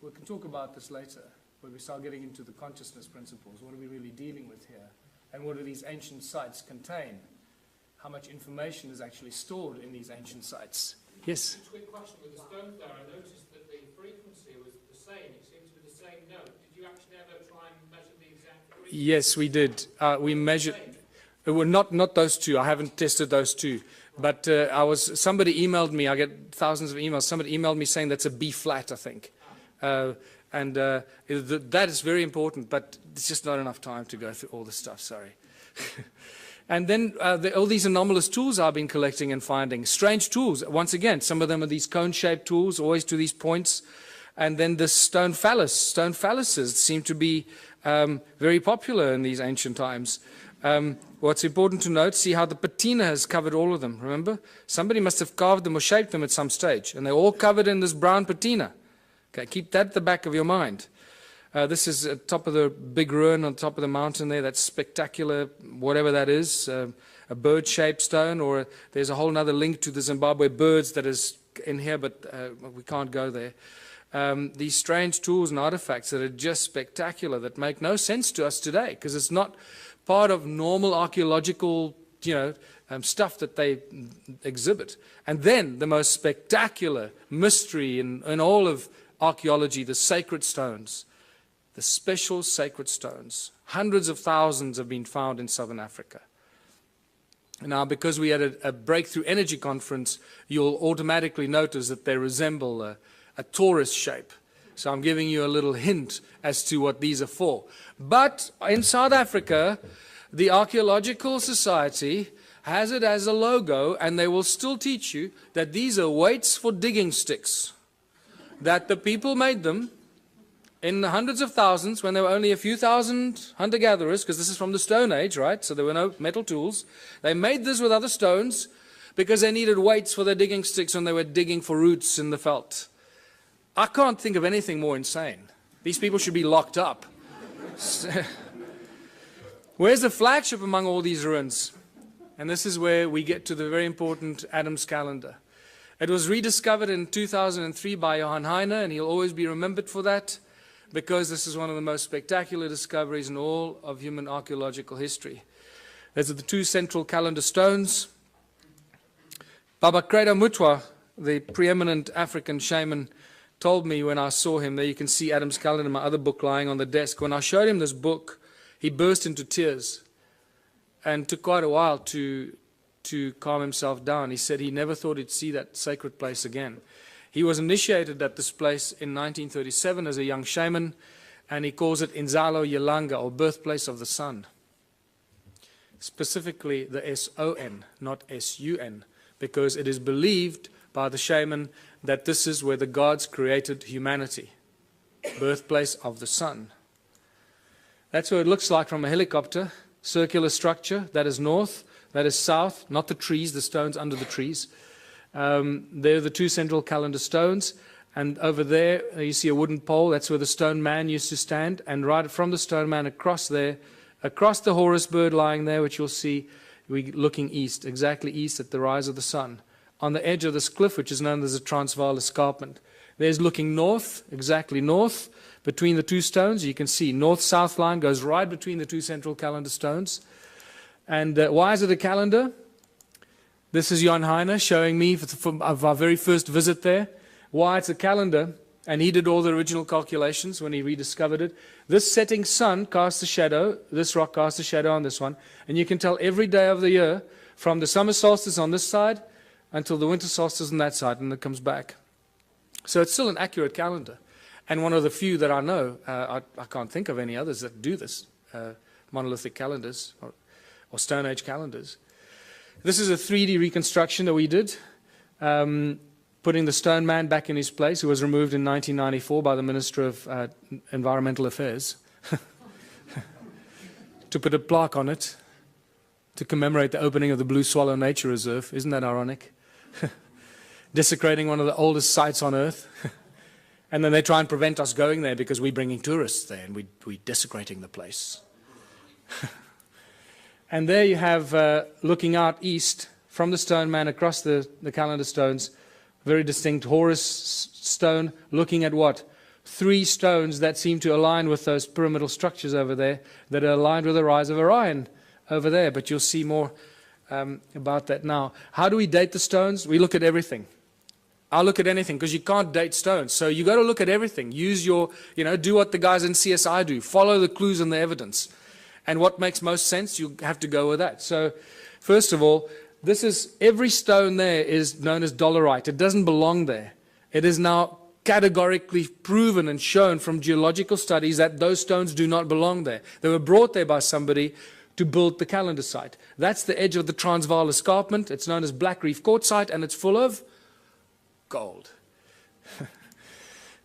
S1: we can talk about this later, when we start getting into the consciousness principles. What are we really dealing with here? And what do these ancient sites contain? How much information is actually stored in these ancient sites? Yes?
S6: Just a quick question with the stone there. I noticed that the frequency was the same. It seems to be the same note. Did you actually ever try and measure the exact frequency?
S1: Yes, we did. We measured. Well, not those two. I haven't tested those two. But somebody emailed me. I get thousands of emails. Somebody emailed me saying that's a B flat, I think. That is very important, but it's just not enough time to go through all this stuff. Sorry. And then all these anomalous tools I've been collecting and finding. Strange tools. Once again, some of them are these cone-shaped tools, always to these points. And then the stone phallus. Stone phalluses seem to be very popular in these ancient times. What's important to note, see how the patina has covered all of them, remember? Somebody must have carved them or shaped them at some stage. And they're all covered in this brown patina. Okay, keep that at the back of your mind. This is at top of the big ruin on top of the mountain there. That's spectacular, whatever that is, a bird-shaped stone, or there's a whole other link to the Zimbabwe birds that is in here, but we can't go there. These strange tools and artifacts that are just spectacular, that make no sense to us today, because it's not part of normal archaeological, stuff that they exhibit. And then the most spectacular mystery in all of archaeology, the sacred stones. The special sacred stones. Hundreds of thousands have been found in southern Africa. Now, because we had a breakthrough energy conference, you'll automatically notice that they resemble a torus shape. So I'm giving you a little hint as to what these are for. But in South Africa, the Archaeological Society has it as a logo, and they will still teach you that these are weights for digging sticks. That the people made them in the hundreds of thousands, when there were only a few thousand hunter-gatherers, because this is from the Stone Age, right? So there were no metal tools. They made this with other stones because they needed weights for their digging sticks when they were digging for roots in the veld. I can't think of anything more insane. These people should be locked up. Where's the flagship among all these ruins? And this is where we get to the very important Adam's calendar. It was rediscovered in 2003 by Johann Heine, and he'll always be remembered for that, because this is one of the most spectacular discoveries in all of human archaeological history. These are the two central calendar stones. Baba Kreda Mutwa, the preeminent African shaman, told me when I saw him, there you can see Adam's calendar, my other book lying on the desk. When I showed him this book, he burst into tears and took quite a while to calm himself down. He said he never thought he'd see that sacred place again. He was initiated at this place in 1937 as a young shaman, and he calls it Inzalo Yelanga, or birthplace of the sun. Specifically the S-O-N, not S-U-N, because it is believed by the shaman that this is where the gods created humanity. Birthplace of the sun. That's what it looks like from a helicopter. Circular structure, that is north, that is south, not the trees, the stones under the trees. They're the two central calendar stones, and over there you see a wooden pole. That's where the stone man used to stand, and right from the stone man across there, across the Horus bird lying there, which you'll see, we're looking east, exactly east at the rise of the sun. On the edge of this cliff, which is known as the Transvaal Escarpment. There's looking north, exactly north, between the two stones. You can see north-south line goes right between the two central calendar stones. And why is it a calendar? This is Johann Heine showing me of our very first visit there, why it's a calendar, and he did all the original calculations when he rediscovered it. This setting sun casts a shadow, this rock casts a shadow on this one, and you can tell every day of the year, from the summer solstice on this side until the winter solstice on that side, and it comes back. So it's still an accurate calendar, and one of the few that I know. I can't think of any others that do this, monolithic calendars or Stone Age calendars. This is a 3D reconstruction that we did, putting the stone man back in his place, who was removed in 1994 by the Minister of Environmental Affairs, to put a plaque on it to commemorate the opening of the Blue Swallow Nature Reserve. Isn't that ironic? Desecrating one of the oldest sites on Earth. And then they try and prevent us going there because we're bringing tourists there and we're desecrating the place. And there you have, looking out east from the stone man across the calendar stones, very distinct Horus stone, looking at what? 3 stones that seem to align with those pyramidal structures over there, that are aligned with the rise of Orion over there. But you'll see more about that now. How do we date the stones? We look at everything. I'll look at anything, because you can't date stones. So you got to look at everything. Use your, do what the guys in CSI do. Follow the clues and the evidence. And what makes most sense, you have to go with that. So first of all, every stone there is known as dolerite. It doesn't belong there. It is now categorically proven and shown from geological studies that those stones do not belong there. They were brought there by somebody to build the calendar site. That's the edge of the Transvaal Escarpment. It's known as Black Reef Quartzite, and it's full of gold.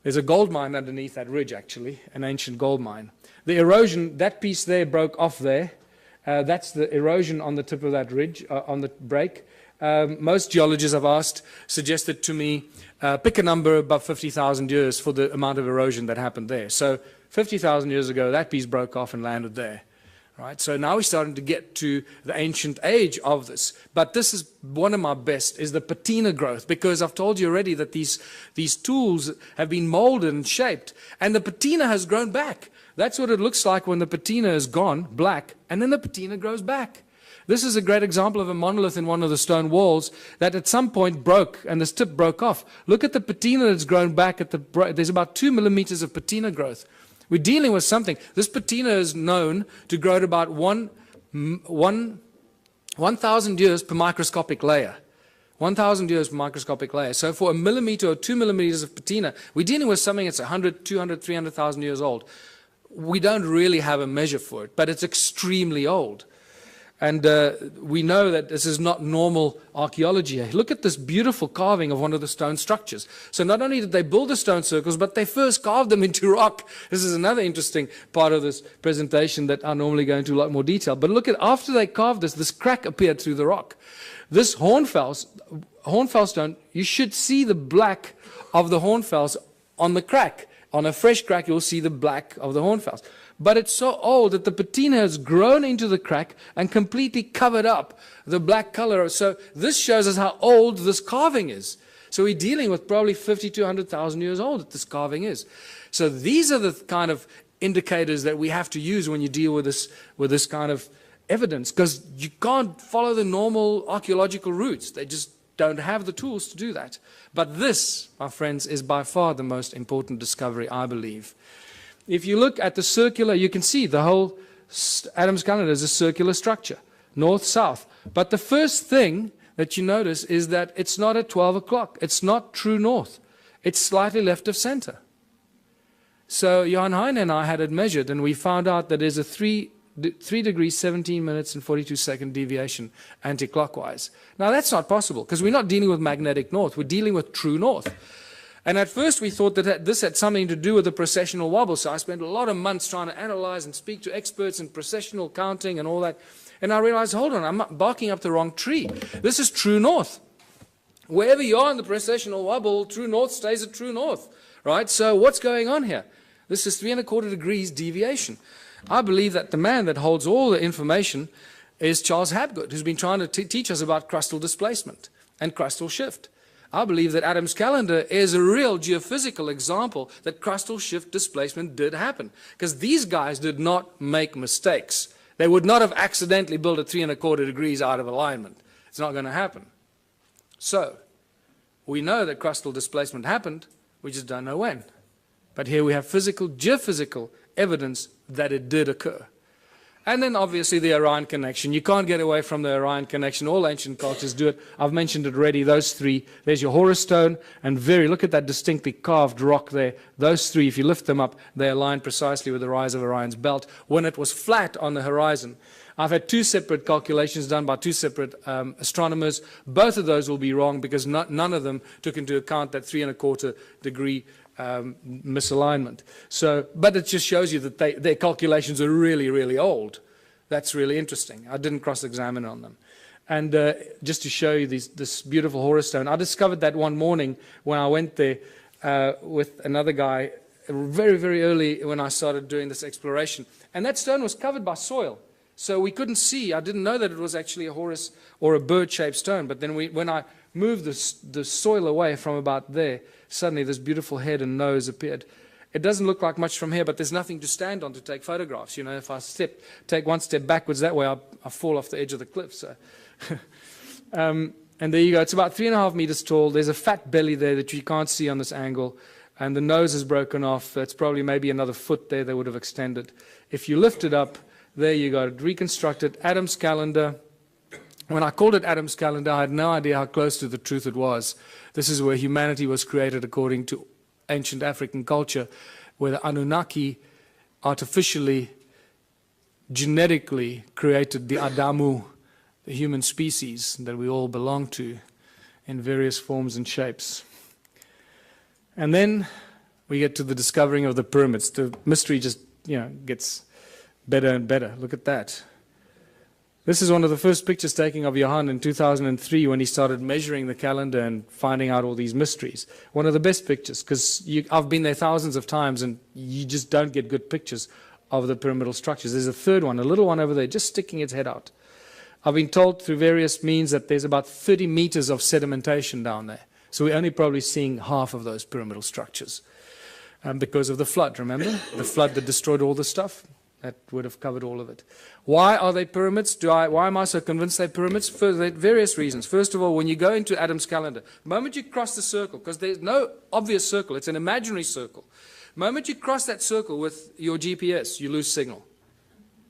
S1: There's a gold mine underneath that ridge, actually, an ancient gold mine. The erosion, that piece there broke off there. That's the erosion on the tip of that ridge, on the break. Most geologists I've asked suggested to me, pick a number above 50,000 years for the amount of erosion that happened there. So 50,000 years ago, that piece broke off and landed there. Right? So now we're starting to get to the ancient age of this. But this is one of my best, is the patina growth, because I've told you already that these tools have been molded and shaped, and the patina has grown back. That's what it looks like when the patina is gone, black, and then the patina grows back. This is a great example of a monolith in one of the stone walls that at some point broke, and this tip broke off. Look at the patina that's grown back. There's about 2 millimeters of patina growth. We're dealing with something. This patina is known to grow at about 1,000 years per microscopic layer. 1,000 years per microscopic layer. So for a millimeter or 2 millimeters of patina, we're dealing with something that's 100, 200, 300,000 years old. We don't really have a measure for it, but it's extremely old. And we know that this is not normal archaeology. Look at this beautiful carving of one of the stone structures. So not only did they build the stone circles, but they first carved them into rock. This is another interesting part of this presentation that I normally go into a lot more detail. But look at, after they carved this crack appeared through the rock. This hornfels stone, you should see the black of the hornfels on the crack. On a fresh crack, you'll see the black of the hornfowls. But it's so old that the patina has grown into the crack and completely covered up the black color. So this shows us how old this carving is. So we're dealing with probably 50 to 100,000 years old that this carving is. So these are the kind of indicators that we have to use when you deal with this kind of evidence, because you can't follow the normal archaeological routes. They just don't have the tools to do that. But this, my friends, is by far the most important discovery, I believe. If you look at the circular, you can see the whole Adam's calendar is a circular structure, north-south. But the first thing that you notice is that it's not at 12 o'clock. It's not true north. It's slightly left of center. So Johan Heine and I had it measured, and we found out that there's a 3 degrees, 17 minutes, and 42-second deviation anti-clockwise. Now, that's not possible, because we're not dealing with magnetic north. We're dealing with true north. And at first, we thought that this had something to do with the precessional wobble. So I spent a lot of months trying to analyze and speak to experts in precessional counting and all that. And I realized, hold on, I'm barking up the wrong tree. This is true north. Wherever you are in the precessional wobble, true north stays at true north, right? So what's going on here? This is 3¼ degrees deviation. I believe that the man that holds all the information is Charles Hapgood, who's been trying to teach us about crustal displacement and crustal shift. I believe that Adam's calendar is a real geophysical example that crustal shift displacement did happen, because these guys did not make mistakes. They would not have accidentally built at 3¼ degrees out of alignment. It's not going to happen. So, we know that crustal displacement happened, we just don't know when. But here we have physical, geophysical evidence that it did occur. And then obviously the Orion connection. You can't get away from the Orion connection. All ancient cultures do it. I've mentioned it already, those three. There's your Horus stone, and look at that distinctly carved rock there. Those three, if you lift them up, they align precisely with the rise of Orion's belt when it was flat on the horizon. I've had 2 separate calculations done by 2 separate astronomers. Both of those will be wrong, because none of them took into account that 3¼ degree misalignment. So, but it just shows you that their calculations are really, really old. That's really interesting. I didn't cross-examine on them. And just to show you this beautiful Horus stone, I discovered that one morning when I went there with another guy very, very early when I started doing this exploration. And that stone was covered by soil. So we couldn't see. I didn't know that it was actually a Horus or a bird-shaped stone. But then when I moved the soil away from about there, suddenly this beautiful head and nose appeared. It doesn't look like much from here, but there's nothing to stand on to take photographs. You know, if I take one step backwards that way, I fall off the edge of the cliff. So, and there you go. It's about 3.5 meters tall. There's a fat belly there that you can't see on this angle. And the nose is broken off. That's probably maybe another foot there that would have extended. If you lift it up, there you go. Reconstructed Adam's calendar. When I called it Adam's calendar, I had no idea how close to the truth it was. This is where humanity was created according to ancient African culture, where the Anunnaki artificially, genetically created the Adamu, the human species that we all belong to in various forms and shapes. And then we get to the discovering of the pyramids. The mystery just, gets better and better. Look at that. This is one of the first pictures taken of Johan in 2003 when he started measuring the calendar and finding out all these mysteries. One of the best pictures, because I've been there thousands of times and you just don't get good pictures of the pyramidal structures. There's a third one, a little one over there, just sticking its head out. I've been told through various means that there's about 30 meters of sedimentation down there. So we're only probably seeing half of those pyramidal structures because of the flood, remember? The flood that destroyed all the stuff. That would have covered all of it. Why are they pyramids? Why am I so convinced they're pyramids? For various reasons. First of all, when you go into Adam's calendar, the moment you cross the circle, because there's no obvious circle, it's an imaginary circle. The moment you cross that circle with your GPS, you lose signal.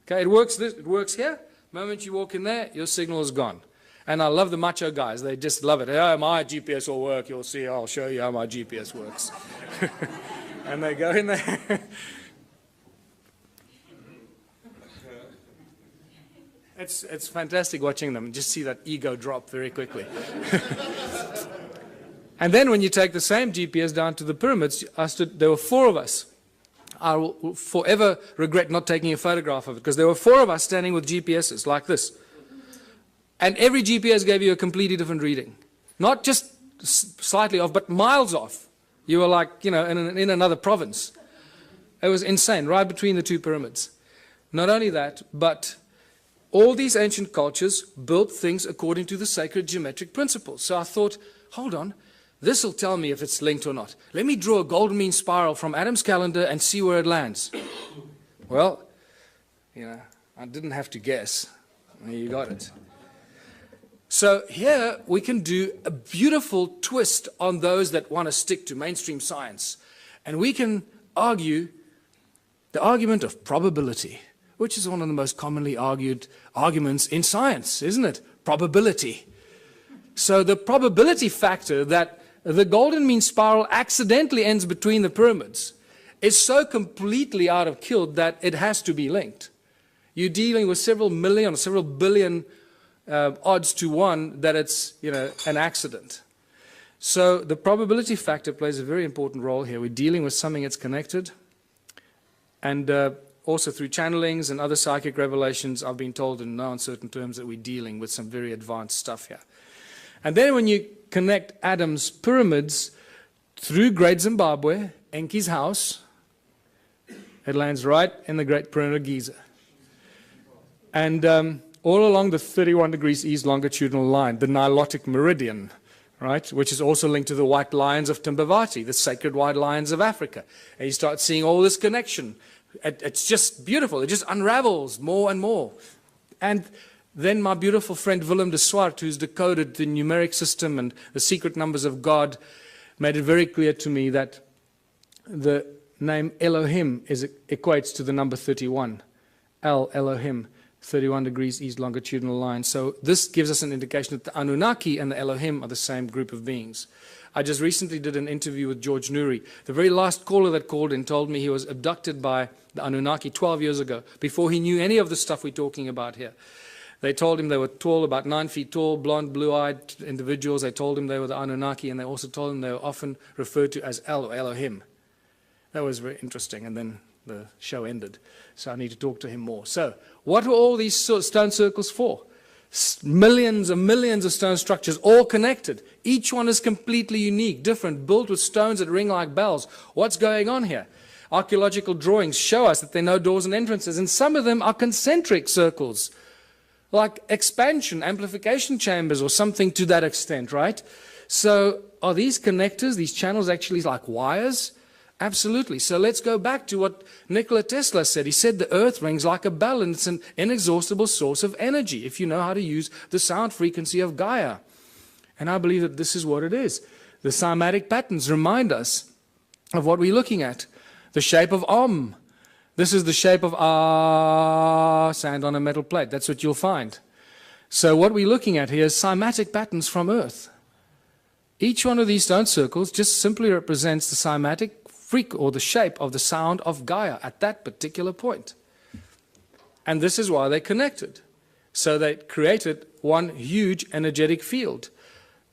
S1: Okay, it works here. The moment you walk in there, your signal is gone. And I love the macho guys. They just love it. Oh, my GPS will work. You'll see. I'll show you how my GPS works. And they go in there. It's fantastic watching them. Just see that ego drop very quickly. And then when you take the same GPS down to the pyramids, there were 4 of us. I will forever regret not taking a photograph of it, because there were 4 of us standing with GPSs like this. And every GPS gave you a completely different reading. Not just slightly off, but miles off You were like, you know, in another province. It was insane, right between the two pyramids. Not only that, but all these ancient cultures built things according to the sacred geometric principles. So I thought, hold on, this will tell me if it's linked or not. Let me draw a golden mean spiral from Adam's calendar and see where it lands. Well, you know, I didn't have to guess. You got it. So here we can do a beautiful twist on those that want to stick to mainstream science. And we can argue the argument of probability, which is one of the most commonly argued arguments in science, isn't it? Probability. So the probability factor that the golden mean spiral accidentally ends between the pyramids is so completely out of kilter that it has to be linked. You're dealing with several million or several billion odds to one that it's, you know, an accident. So the probability factor plays a very important role here. We're dealing with something that's connected. And also through channelings and other psychic revelations, I've been told in no uncertain terms that we're dealing with some very advanced stuff here. And then when you connect Adam's pyramids through Great Zimbabwe, Enki's house, it lands right in the Great Pyramid of Giza. And all along the 31 degrees east longitudinal line, the Nilotic meridian, right, which is also linked to the white lions of Timbavati, the sacred white lions of Africa. And you start seeing all this connection. It's just beautiful. It just unravels more and more. And then my beautiful friend Willem de Swart, who's decoded the numeric system and the secret numbers of God, made it very clear to me that the name Elohim equates to the number 31. Elohim. 31 degrees east longitudinal line. So this gives us an indication that the Anunnaki and the Elohim are the same group of beings. I just recently did an interview with George Nuri. The very last caller that called in told me he was abducted by the Anunnaki 12 years ago, before he knew any of the stuff we're talking about here. They told him they were tall, about 9 feet tall, blonde, blue-eyed individuals. They told him they were the Anunnaki, and they also told him they were often referred to as El or Elohim. That was very interesting, and then the show ended. So I need to talk to him more. So what were all these stone circles for? Millions and millions of stone structures, all connected. Each one is completely unique, different, built with stones that ring like bells. What's going on here? Archaeological drawings show us that there are no doors and entrances, and some of them are concentric circles, like expansion, amplification chambers, or something to that extent, right? So are these connectors, these channels, actually like wires? Absolutely. So let's go back to what Nikola Tesla said. He said the earth rings like a bell, and it's an inexhaustible source of energy if you know how to use the sound frequency of Gaia. And I believe that this is what it is. The cymatic patterns remind us of what we're looking at. The shape of Om. This is the shape of sand on a metal plate. That's what you'll find. So what we're looking at here is cymatic patterns from Earth. Each one of these stone circles just simply represents the cymatic or the shape of the sound of Gaia at that particular point. And this is why they connected. So they created one huge energetic field.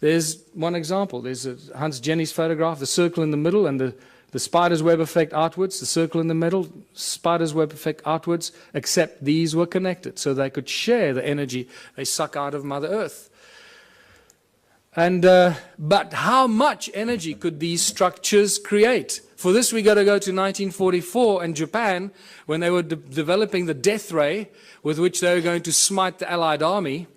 S1: There's one example. There's Hans Jenny's photograph, the circle in the middle, and the spider's web effect outwards, the circle in the middle, spider's web effect outwards, except these were connected, so they could share the energy they suck out of Mother Earth. And but how much energy could these structures create? For this, we got to go to 1944 in Japan, when they were developing the death ray with which they were going to smite the Allied army.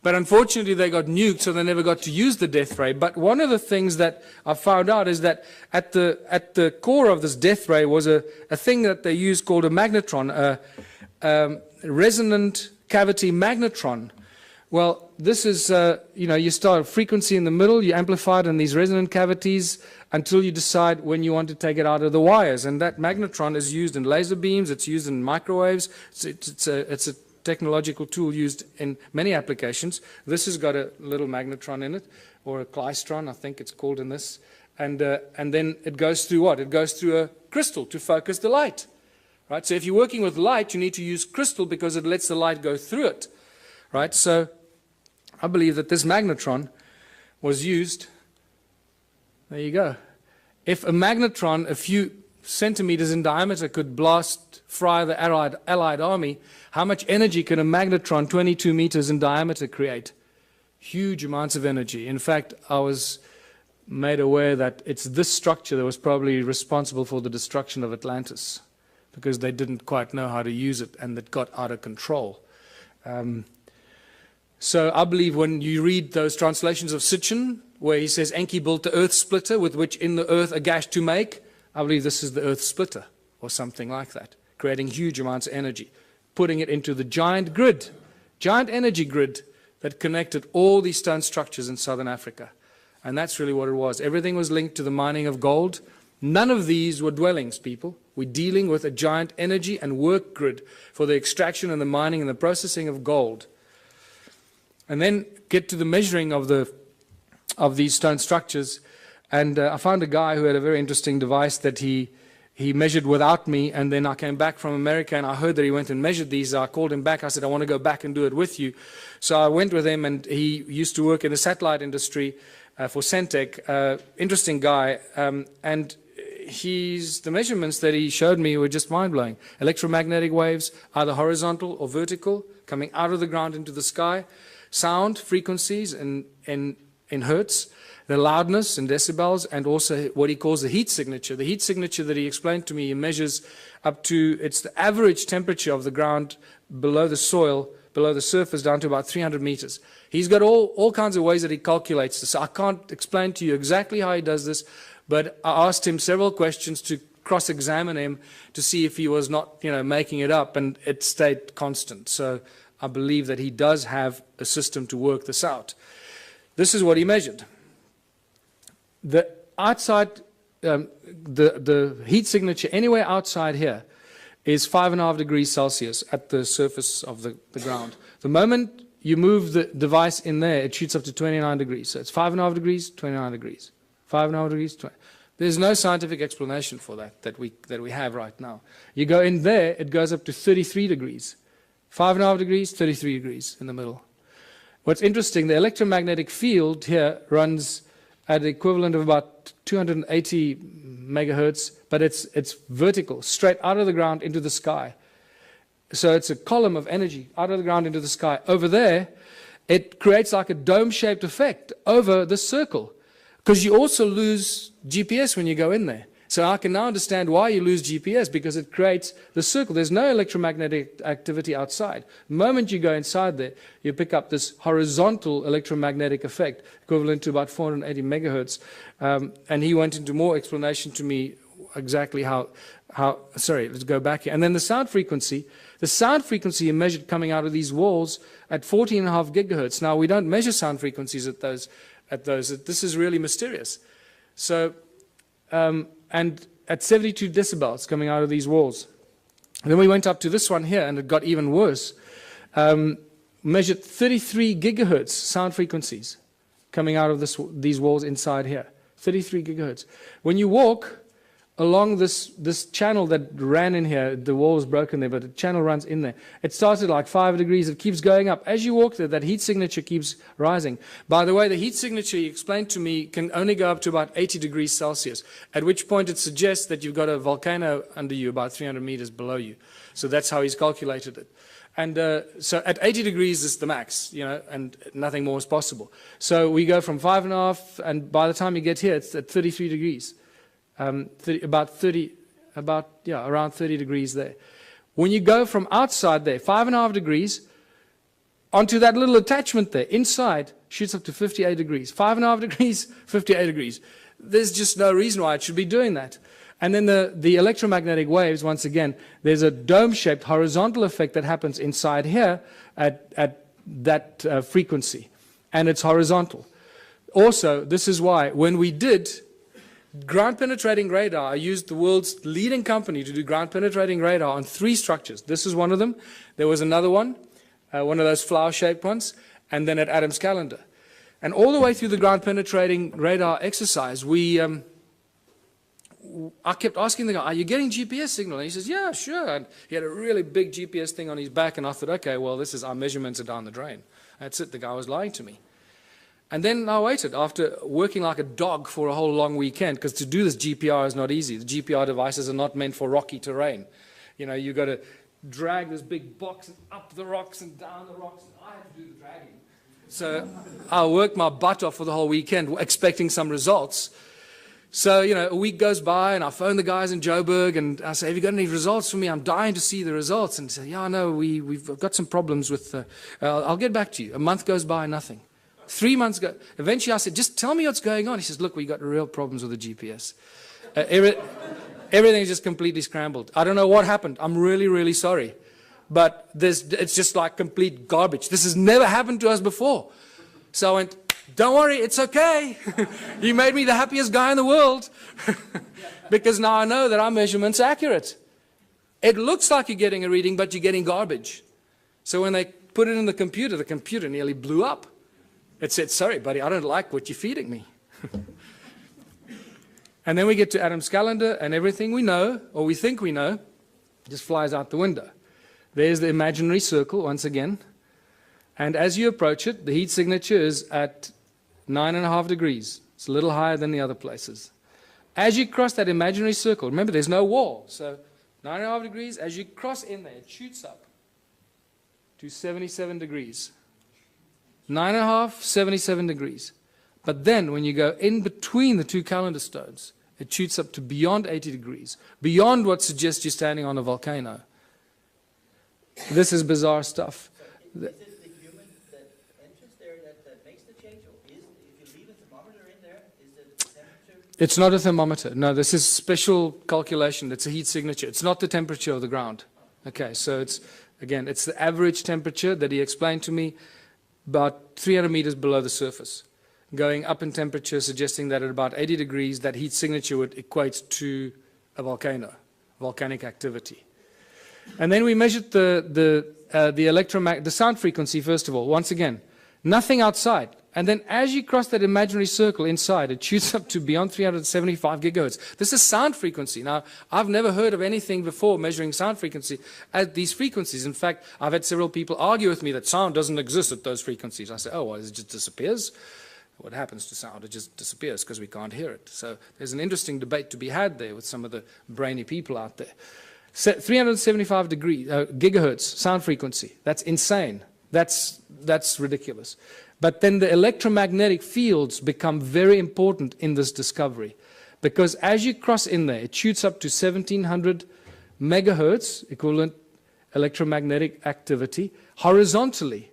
S1: But unfortunately, they got nuked, so they never got to use the death ray. But one of the things that I found out is that at the core of this death ray was a thing that they used called a magnetron, a resonant cavity magnetron. Well, this is, you start a frequency in the middle, you amplify it in these resonant cavities until you decide when you want to take it out of the wires. And that magnetron is used in laser beams, it's used in microwaves, it's a technological tool used in many applications. This has got a little magnetron in it, or a klystron, I think it's called in this. And then it goes through what? It goes through a crystal to focus the light. Right? So if you're working with light, you need to use crystal because it lets the light go through it. Right? So I believe that this magnetron was used. There you go. If a magnetron a few centimeters in diameter could fry the Allied army, how much energy can a magnetron 22 meters in diameter create? Huge amounts of energy. In fact, I was made aware that it's this structure that was probably responsible for the destruction of Atlantis, because they didn't quite know how to use it and it got out of control. So I believe when you read those translations of Sitchin, where he says Enki built the earth splitter with which in the earth a gash to make, I believe this is the earth splitter or something like that, creating huge amounts of energy, putting it into the giant grid, giant energy grid that connected all these stone structures in southern Africa. And that's really what it was. Everything was linked to the mining of gold. None of these were dwellings, people. We're dealing with a giant energy and work grid for the extraction and the mining and the processing of gold. And then get to the measuring of these stone structures. And I found a guy who had a very interesting device that he measured without me, and then I came back from America and I heard that he went and measured these. I called him back. I said, I want to go back and do it with you. So I went with him, and he used to work in the satellite industry for Centec. Interesting guy. And the measurements that he showed me were just mind-blowing. Electromagnetic waves, either horizontal or vertical, coming out of the ground into the sky. Sound frequencies in hertz, the loudness in decibels, and also what he calls the heat signature. The heat signature that he explained to me, he measures up to, it's the average temperature of the ground below the soil, below the surface, down to about 300 meters. He's got all kinds of ways that he calculates this. I can't explain to you exactly how he does this, but I asked him several questions to cross-examine him to see if he was not, making it up, and it stayed constant. So I believe that he does have a system to work this out. This is what he measured. The outside, the heat signature anywhere outside here is 5.5 degrees Celsius at the surface of the ground. The moment you move the device in there, it shoots up to 29 degrees. So it's 5.5 degrees, 29 degrees. 5.5 degrees, 20. There's no scientific explanation for that we have right now. You go in there, it goes up to 33 degrees. 5.5 degrees, 33 degrees in the middle. What's interesting, the electromagnetic field here runs at the equivalent of about 280 megahertz, but it's vertical, straight out of the ground into the sky. So it's a column of energy out of the ground into the sky. Over there, it creates like a dome-shaped effect over the circle, because you also lose GPS when you go in there. So I can now understand why you lose GPS, because it creates the circle. There's no electromagnetic activity outside. The moment you go inside there, you pick up this horizontal electromagnetic effect, equivalent to about 480 megahertz. And he went into more explanation to me exactly how, sorry, let's go back here. And then the sound frequency he measured coming out of these walls at 14.5 gigahertz. Now, we don't measure sound frequencies at those. This is really mysterious. So, and at 72 decibels coming out of these walls. And then we went up to this one here, and it got even worse. Measured 33 gigahertz sound frequencies coming out of these walls inside here. 33 gigahertz. When you walk along this channel that ran in here, the wall was broken there, but the channel runs in there. It started like 5 degrees. It keeps going up. As you walk there, that heat signature keeps rising. By the way, the heat signature, he explained to me, can only go up to about 80 degrees Celsius, at which point it suggests that you've got a volcano under you about 300 meters below you. So that's how he's calculated it. And so at 80 degrees is the max, and nothing more is possible. So we go from 5.5, and by the time you get here, it's at 33 degrees. Around 30 degrees there. When you go from outside there, 5.5 degrees, onto that little attachment there, inside, shoots up to 58 degrees. 5.5 degrees, 58 degrees. There's just no reason why it should be doing that. And then the electromagnetic waves, once again, there's a dome-shaped horizontal effect that happens inside here at that frequency. And it's horizontal. Also, this is why, when we did ground-penetrating radar, I used the world's leading company to do ground-penetrating radar on 3 structures. This is one of them. There was another one of those flower-shaped ones, and then at Adams Calendar. And all the way through the ground-penetrating radar exercise, I kept asking the guy, are you getting GPS signal? And he says, yeah, sure. And he had a really big GPS thing on his back, and I thought, okay, well, our measurements are down the drain. That's it. The guy was lying to me. And then I waited, after working like a dog for a whole long weekend, because to do this GPR is not easy. The GPR devices are not meant for rocky terrain. You've got to drag this big box up the rocks and down the rocks, and I had to do the dragging. So I worked my butt off for the whole weekend expecting some results. So, you know, a week goes by and I phone the guys in Joburg and I say, have you got any results for me? I'm dying to see the results. And they say, yeah, no, we've got some problems with, I'll get back to you. A month goes by, nothing. 3 months go. Eventually I said, just tell me what's going on. He says, look, we got real problems with the GPS. Everything's just completely scrambled. I don't know what happened. I'm really, really sorry. But it's just like complete garbage. This has never happened to us before. So I went, don't worry, it's okay. You made me the happiest guy in the world. Because now I know that our measurement's accurate. It looks like you're getting a reading, but you're getting garbage. So when they put it in the computer nearly blew up. It said, sorry, buddy, I don't like what you're feeding me. And then we get to Adam's calendar, and everything we know, or we think we know, just flies out the window. There's the imaginary circle, once again. And as you approach it, the heat signature is at 9.5 degrees. It's a little higher than the other places. As you cross that imaginary circle, remember there's no wall, so 9.5 degrees, as you cross in there, it shoots up to 77 degrees. 9.5, 77 degrees. But then when you go in between the two calendar stones, it shoots up to beyond 80 degrees, beyond what suggests you're standing on a volcano. This is bizarre stuff.
S7: Is it the human that enters there that makes the change? Or if you leave a thermometer in there, is it the temperature?
S1: It's not a thermometer. No, this is special calculation. It's a heat signature. It's not the temperature of the ground. Okay, so it's, again, it's the average temperature that he explained to me, about 300 meters below the surface. Going up in temperature, suggesting that at about 80 degrees, that heat signature would equate to a volcano, volcanic activity. And then we measured the sound frequency, first of all. Once again, nothing outside. And then as you cross that imaginary circle inside, it shoots up to beyond 375 gigahertz. This is sound frequency. Now, I've never heard of anything before measuring sound frequency at these frequencies. In fact, I've had several people argue with me that sound doesn't exist at those frequencies. I say, oh, well, it just disappears. What happens to sound? It just disappears because we can't hear it. So there's an interesting debate to be had there with some of the brainy people out there. 375 gigahertz sound frequency. That's insane. That's ridiculous. But then the electromagnetic fields become very important in this discovery, because as you cross in there, it shoots up to 1700 megahertz, equivalent electromagnetic activity, horizontally,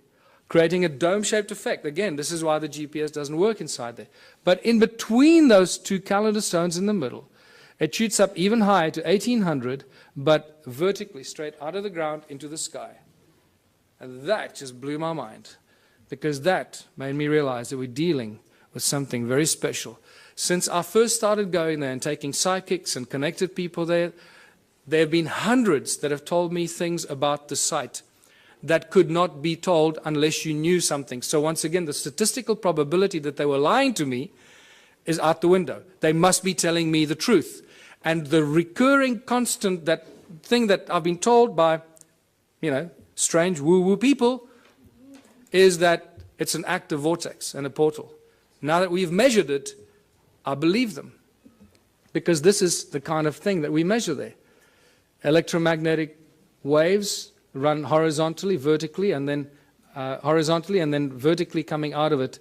S1: creating a dome-shaped effect. Again, this is why the GPS doesn't work inside there. But in between those two calendar stones in the middle, it shoots up even higher to 1800, but vertically, straight out of the ground into the sky. And that just blew my mind, because that made me realize that we're dealing with something very special. Since I first started going there and taking psychics and connected people there, there have been hundreds that have told me things about the site that could not be told unless you knew something. So once again, the statistical probability that they were lying to me is out the window. They must be telling me the truth. And the recurring constant, that thing that I've been told by, you know, strange woo-woo people, is that it's an active vortex and a portal. Now that we've measured it, I believe them, because this is the kind of thing that we measure there. Electromagnetic waves run horizontally, vertically, and then vertically coming out of it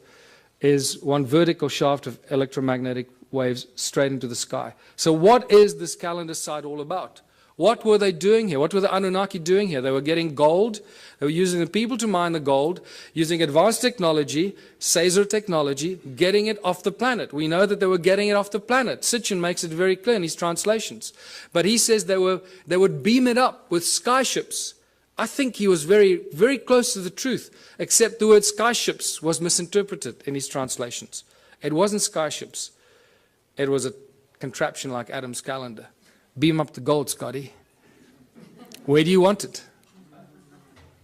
S1: is one vertical shaft of electromagnetic waves straight into the sky. So what is this calendar site all about? What were they doing here? What were the Anunnaki doing here? They were getting gold. They were using the people to mine the gold, using advanced technology, Caesar technology, getting it off the planet. We know that they were getting it off the planet. Sitchin makes it very clear in his translations. But he says they would beam it up with skyships. I think he was very, very close to the truth, except the word skyships was misinterpreted in his translations. It wasn't skyships. It was a contraption like Adam's calendar. Beam up the gold, Scotty. Where do you want it?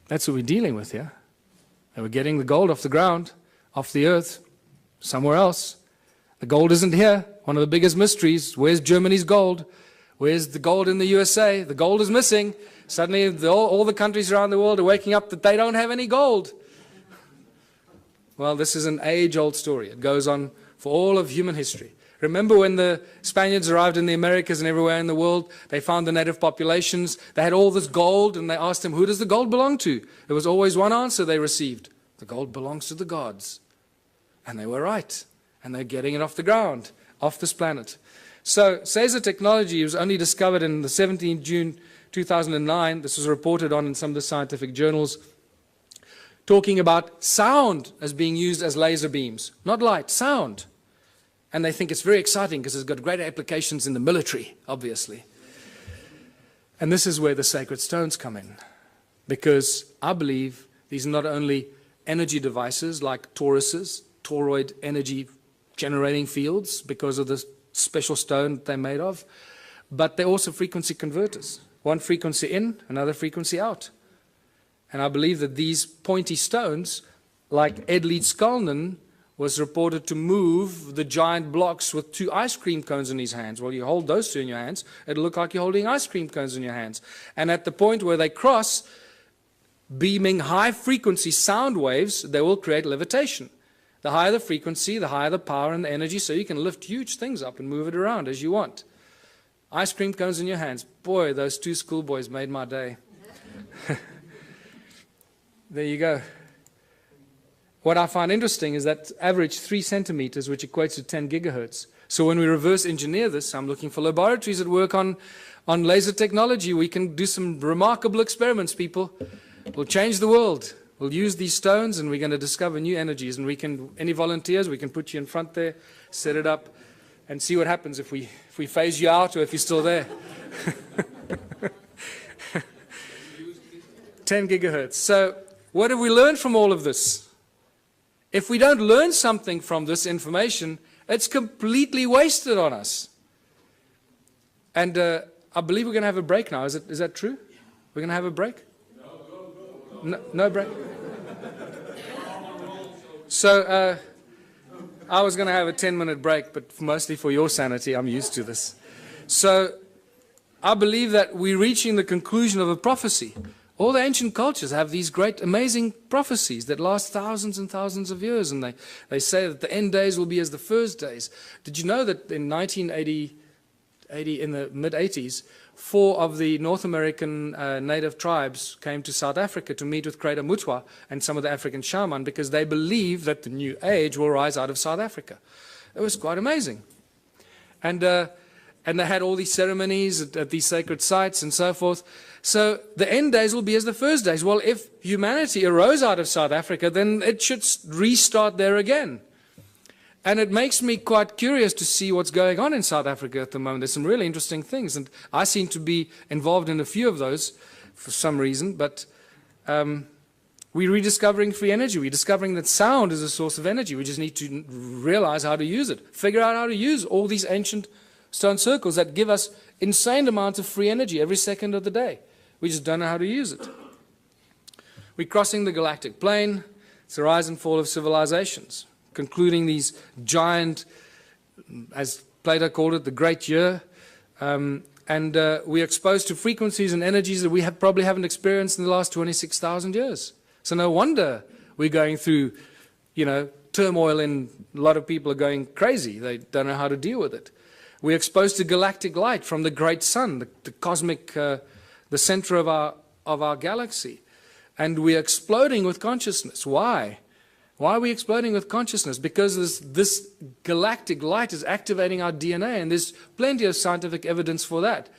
S1: That's what we're dealing with here. They were getting the gold off the ground, off the earth, somewhere else. The gold isn't here. One of the biggest mysteries. Where's Germany's gold? Where's the gold in the USA? The gold is missing. Suddenly all the countries around the world are waking up that they don't have any gold. Well, this is an age-old story. It goes on for all of human history. Remember when the Spaniards arrived in the Americas and everywhere in the world, they found the native populations, they had all this gold, and they asked them, who does the gold belong to? There was always one answer they received, The gold belongs to the gods. And they were right. And they're getting it off the ground, off this planet. So, Caesar technology was only discovered in the 17th June 2009. This was reported on in some of the scientific journals, talking about sound as being used as laser beams. Not light, sound. And they think it's very exciting because it's got great applications in the military, obviously. And this is where the sacred stones come in. Because I believe these are not only energy devices like toruses, toroid energy generating fields because of the special stone they're made of, but they're also frequency converters. One frequency in, another frequency out. And I believe that these pointy stones, like Ed Leeds-Skalnin, was reported to move the giant blocks with 2 ice cream cones in his hands. Well, you hold those 2 in your hands, it'll look like you're holding ice cream cones in your hands. And at the point where they cross, beaming high-frequency sound waves, they will create levitation. The higher the frequency, the higher the power and the energy, so you can lift huge things up and move it around as you want. Ice cream cones in your hands. Boy, those 2 schoolboys made my day. There you go. What I find interesting is that average 3 centimeters, which equates to 10 gigahertz. So when we reverse engineer this, I'm looking for laboratories that work on laser technology. We can do some remarkable experiments, people. We'll change the world. We'll use these stones and we're going to discover new energies. And we can, any volunteers, we can put you in front there, set it up, and see what happens if we phase you out or if you're still there. 10 gigahertz. So what have we learned from all of this? If we don't learn something from this information, it's completely wasted on us. And I believe we're going to have a break now. Is that true? We're going to have a break? No break? So I was going to have a 10-minute break, but mostly for your sanity, I'm used to this. So I believe that we're reaching the conclusion of a prophecy. All the ancient cultures have these great, amazing prophecies that last thousands and thousands of years, and they say that the end days will be as the first days. Did you know that in 1980, in the mid-80s, 4 of the North American native tribes came to South Africa to meet with Creator Mutwa and some of the African shaman because they believe that the new age will rise out of South Africa. It was quite amazing. And they had all these ceremonies at these sacred sites and so forth. So the end days will be as the first days. Well, if humanity arose out of South Africa, then it should restart there again. And it makes me quite curious to see what's going on in South Africa at the moment. There's some really interesting things, and I seem to be involved in a few of those for some reason, but we're rediscovering free energy. We're discovering that sound is a source of energy. We just need to realize how to use it, figure out how to use all these ancient stone circles that give us insane amounts of free energy every second of the day. We just don't know how to use it. We're crossing the galactic plane. It's the rise and fall of civilizations, concluding these giant, as Plato called it, the great year. We're exposed to frequencies and energies that we probably haven't experienced in the last 26,000 years. So no wonder we're going through, turmoil, and a lot of people are going crazy. They don't know how to deal with it. We're exposed to galactic light from the great sun, the cosmic, the center of our galaxy. And we're exploding with consciousness. Why? Why are we exploding with consciousness? Because this galactic light is activating our DNA, and there's plenty of scientific evidence for that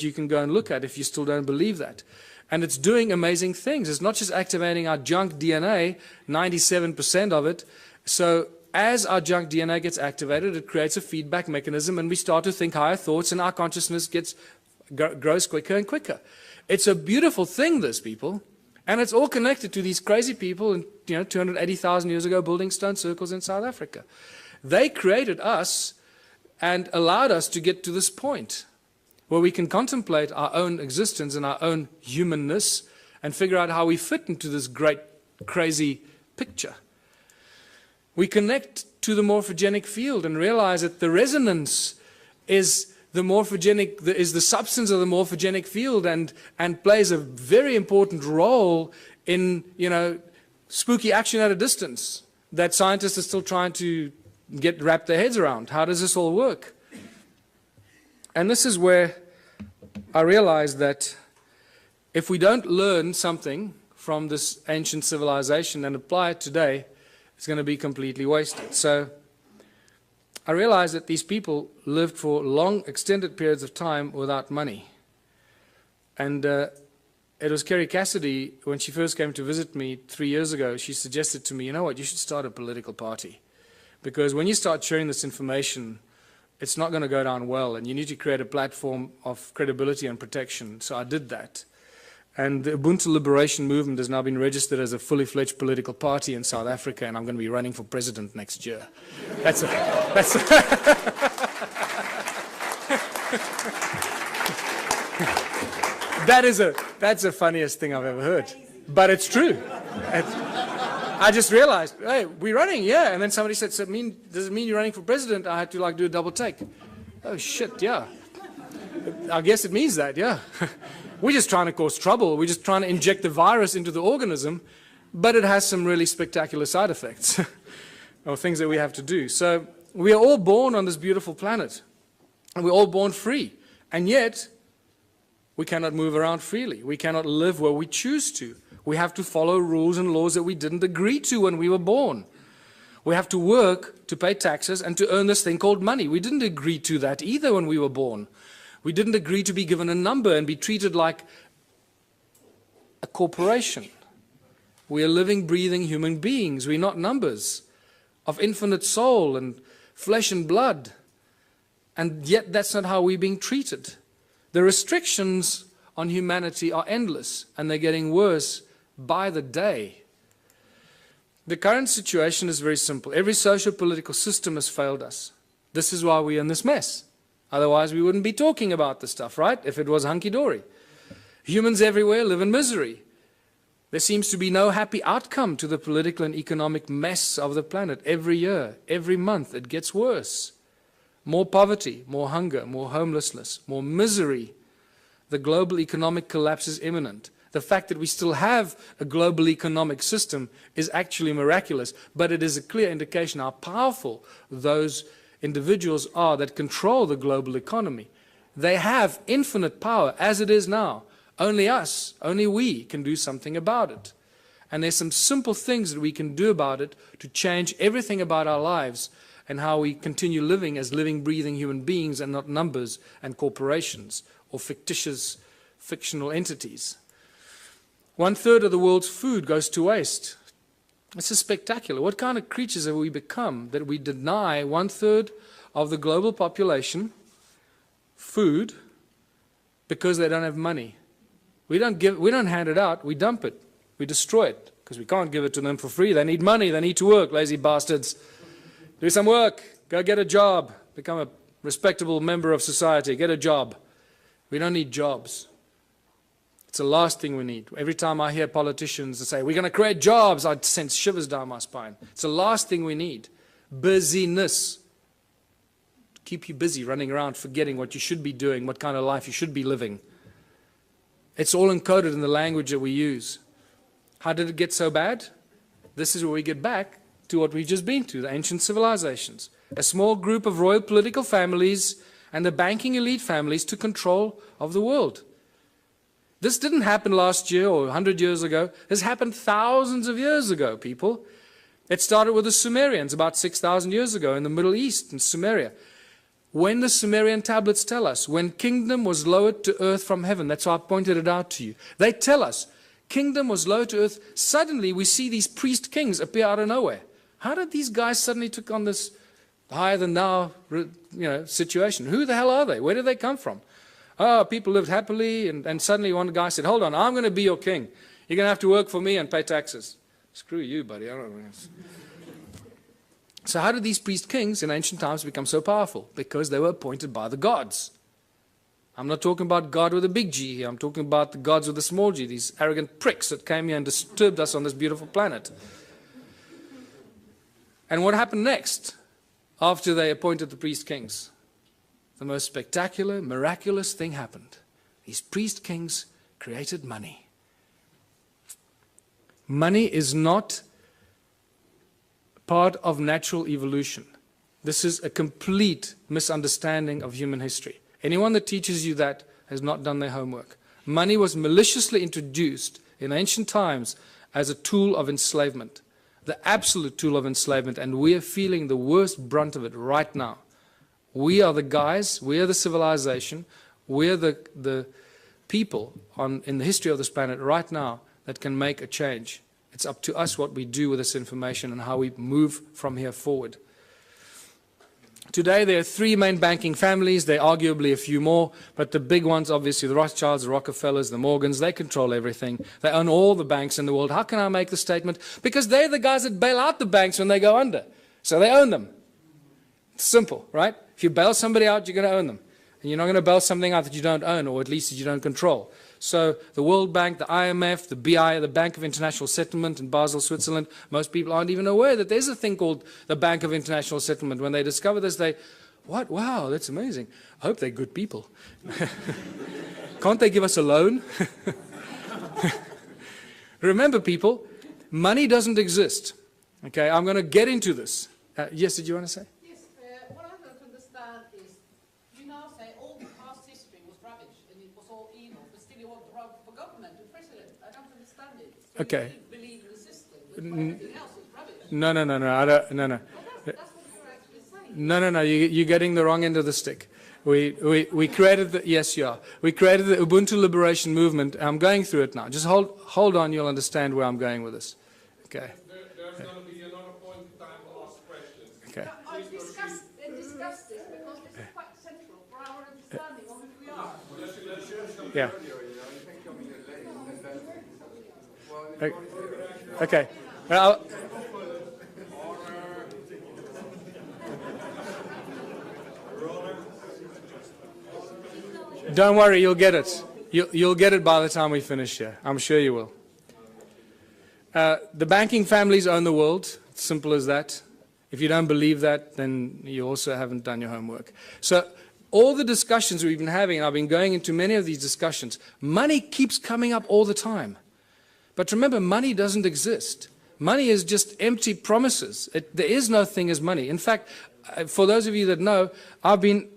S1: you can go and look at if you still don't believe that. And it's doing amazing things. It's not just activating our junk DNA, 97% of it. So as our junk DNA gets activated, it creates a feedback mechanism, and we start to think higher thoughts, and our consciousness grows quicker and quicker. It's a beautiful thing, this, people. And it's all connected to these crazy people, 280,000 years ago, building stone circles in South Africa. They created us and allowed us to get to this point where we can contemplate our own existence and our own humanness and figure out how we fit into this great, crazy picture. We connect to the morphogenic field and realize that the resonance is the substance of the morphogenic field and plays a very important role in, spooky action at a distance that scientists are still trying to wrap their heads around. How does this all work? And this is where I realized that if we don't learn something from this ancient civilization and apply it today, it's going to be completely wasted. So I realized that these people lived for long, extended periods of time without money. And it was Kerry Cassidy, when she first came to visit me 3 years ago, she suggested to me, you know what, you should start a political party. Because when you start sharing this information, it's not going to go down well, and you need to create a platform of credibility and protection. So I did that. And the Ubuntu Liberation Movement has now been registered as a fully fledged political party in South Africa, and I'm going to be running for president next year. That's the funniest thing I've ever heard. But it's true. I just realized, hey, we're running, yeah. And then somebody said, so does it mean you're running for president? I had to do a double take. Oh, shit, yeah. I guess it means that, yeah. We're just trying to cause trouble. We're just trying to inject the virus into the organism, but it has some really spectacular side effects or things that we have to do. So we are all born on this beautiful planet, and we're all born free. And yet, we cannot move around freely. We cannot live where we choose to. We have to follow rules and laws that we didn't agree to when we were born. We have to work to pay taxes and to earn this thing called money. We didn't agree to that either when we were born. We didn't agree to be given a number and be treated like a corporation. We are living, breathing human beings. We're not numbers of infinite soul and flesh and blood. And yet that's not how we're being treated. The restrictions on humanity are endless, and they're getting worse by the day. The current situation is very simple. Every socio-political system has failed us. This is why we're in this mess. Otherwise, we wouldn't be talking about this stuff, right? If it was hunky-dory. Humans everywhere live in misery. There seems to be no happy outcome to the political and economic mess of the planet. Every year, every month, it gets worse. More poverty, more hunger, more homelessness, more misery. The global economic collapse is imminent. The fact that we still have a global economic system is actually miraculous, but it is a clear indication how powerful those individuals are that control the global economy. They have infinite power as it is now. Only us, only we can do something about it. And there's some simple things that we can do about it to change everything about our lives and how we continue living as living, breathing human beings and not numbers and corporations or fictitious, fictional entities. 1/3 of the world's food goes to waste. This is spectacular. What kind of creatures have we become that we deny 1/3 of the global population food because they don't have money? We don't hand it out, we dump it, we destroy it, because we can't give it to them for free. They need money, they need to work, lazy bastards. Do some work, go get a job, become a respectable member of society, get a job. We don't need jobs. It's the last thing we need. Every time I hear politicians say, we're going to create jobs, I sense shivers down my spine. It's the last thing we need. Busyness. Keep you busy, running around, forgetting what you should be doing, what kind of life you should be living. It's all encoded in the language that we use. How did it get so bad? This is where we get back to what we've just been to, the ancient civilizations. A small group of royal political families and the banking elite families took control of the world. This didn't happen last year or 100 years ago. This happened thousands of years ago, people. It started with the Sumerians about 6,000 years ago in the Middle East, in Sumeria. When the Sumerian tablets tell us, when kingdom was lowered to earth from heaven, that's why I pointed it out to you. They tell us, kingdom was lowered to earth. Suddenly we see these priest kings appear out of nowhere. How did these guys suddenly took on this higher than thou situation? Who the hell are they? Where did they come from? Oh, people lived happily, and suddenly one guy said, hold on, I'm going to be your king. You're going to have to work for me and pay taxes. Screw you, buddy. I don't know. So how did these priest kings in ancient times become so powerful? Because they were appointed by the gods. I'm not talking about God with a big G here. I'm talking about the gods with a small g, these arrogant pricks that came here and disturbed us on this beautiful planet. And what happened next after they appointed the priest kings? The most spectacular, miraculous thing happened. These priest kings created money. Money is not part of natural evolution. This is a complete misunderstanding of human history. Anyone that teaches you that has not done their homework. Money was maliciously introduced in ancient times as a tool of enslavement, the absolute tool of enslavement, and we are feeling the worst brunt of it right now. We are the guys, we are the civilization, we are the people in the history of this planet right now that can make a change. It's up to us what we do with this information and how we move from here forward. Today there are three main banking families. There are arguably a few more, but the big ones, obviously the Rothschilds, the Rockefellers, the Morgans, they control everything. They own all the banks in the world. How can I make the statement? Because they're the guys that bail out the banks when they go under. So they own them. It's simple, right? If you bail somebody out, you're going to own them. And you're not going to bail something out that you don't own, or at least that you don't control. So the World Bank, the IMF, the BI, the Bank of International Settlement in Basel, Switzerland, most people aren't even aware that there's a thing called the Bank of International Settlement. When they discover this, what? Wow, that's amazing. I hope they're good people. Can't they give us a loan? Remember, people, money doesn't exist. Okay, I'm going to get into this. Yes, did you want to say?
S8: What I don't understand is, you now say all the past history was rubbish and it was all evil, but still you want to run for government and president. I don't understand it. So
S1: okay.
S8: You believe in the system, but everything else is rubbish.
S1: No. I don't. No.
S8: Well, that's what you're actually saying.
S1: No. You're getting the wrong end of the stick. We created the, yes, you are. We created the Ubuntu Liberation Movement. I'm going through it now. Just hold on. You'll understand where I'm going with this. Okay.
S6: There's going to be another point in time to ask questions.
S1: Okay.
S8: I discuss this because this is quite central for our understanding of who we are.
S1: Yeah. Okay. Well, don't worry, you'll get it. You'll get it by the time we finish here. I'm sure you will. The banking families own the world. It's simple as that. If you don't believe that, then you also haven't done your homework. So all the discussions we've been having, and I've been going into many of these discussions, money keeps coming up all the time. But remember, money doesn't exist. Money is just empty promises. There is no thing as money. In fact, for those of you that know, I've been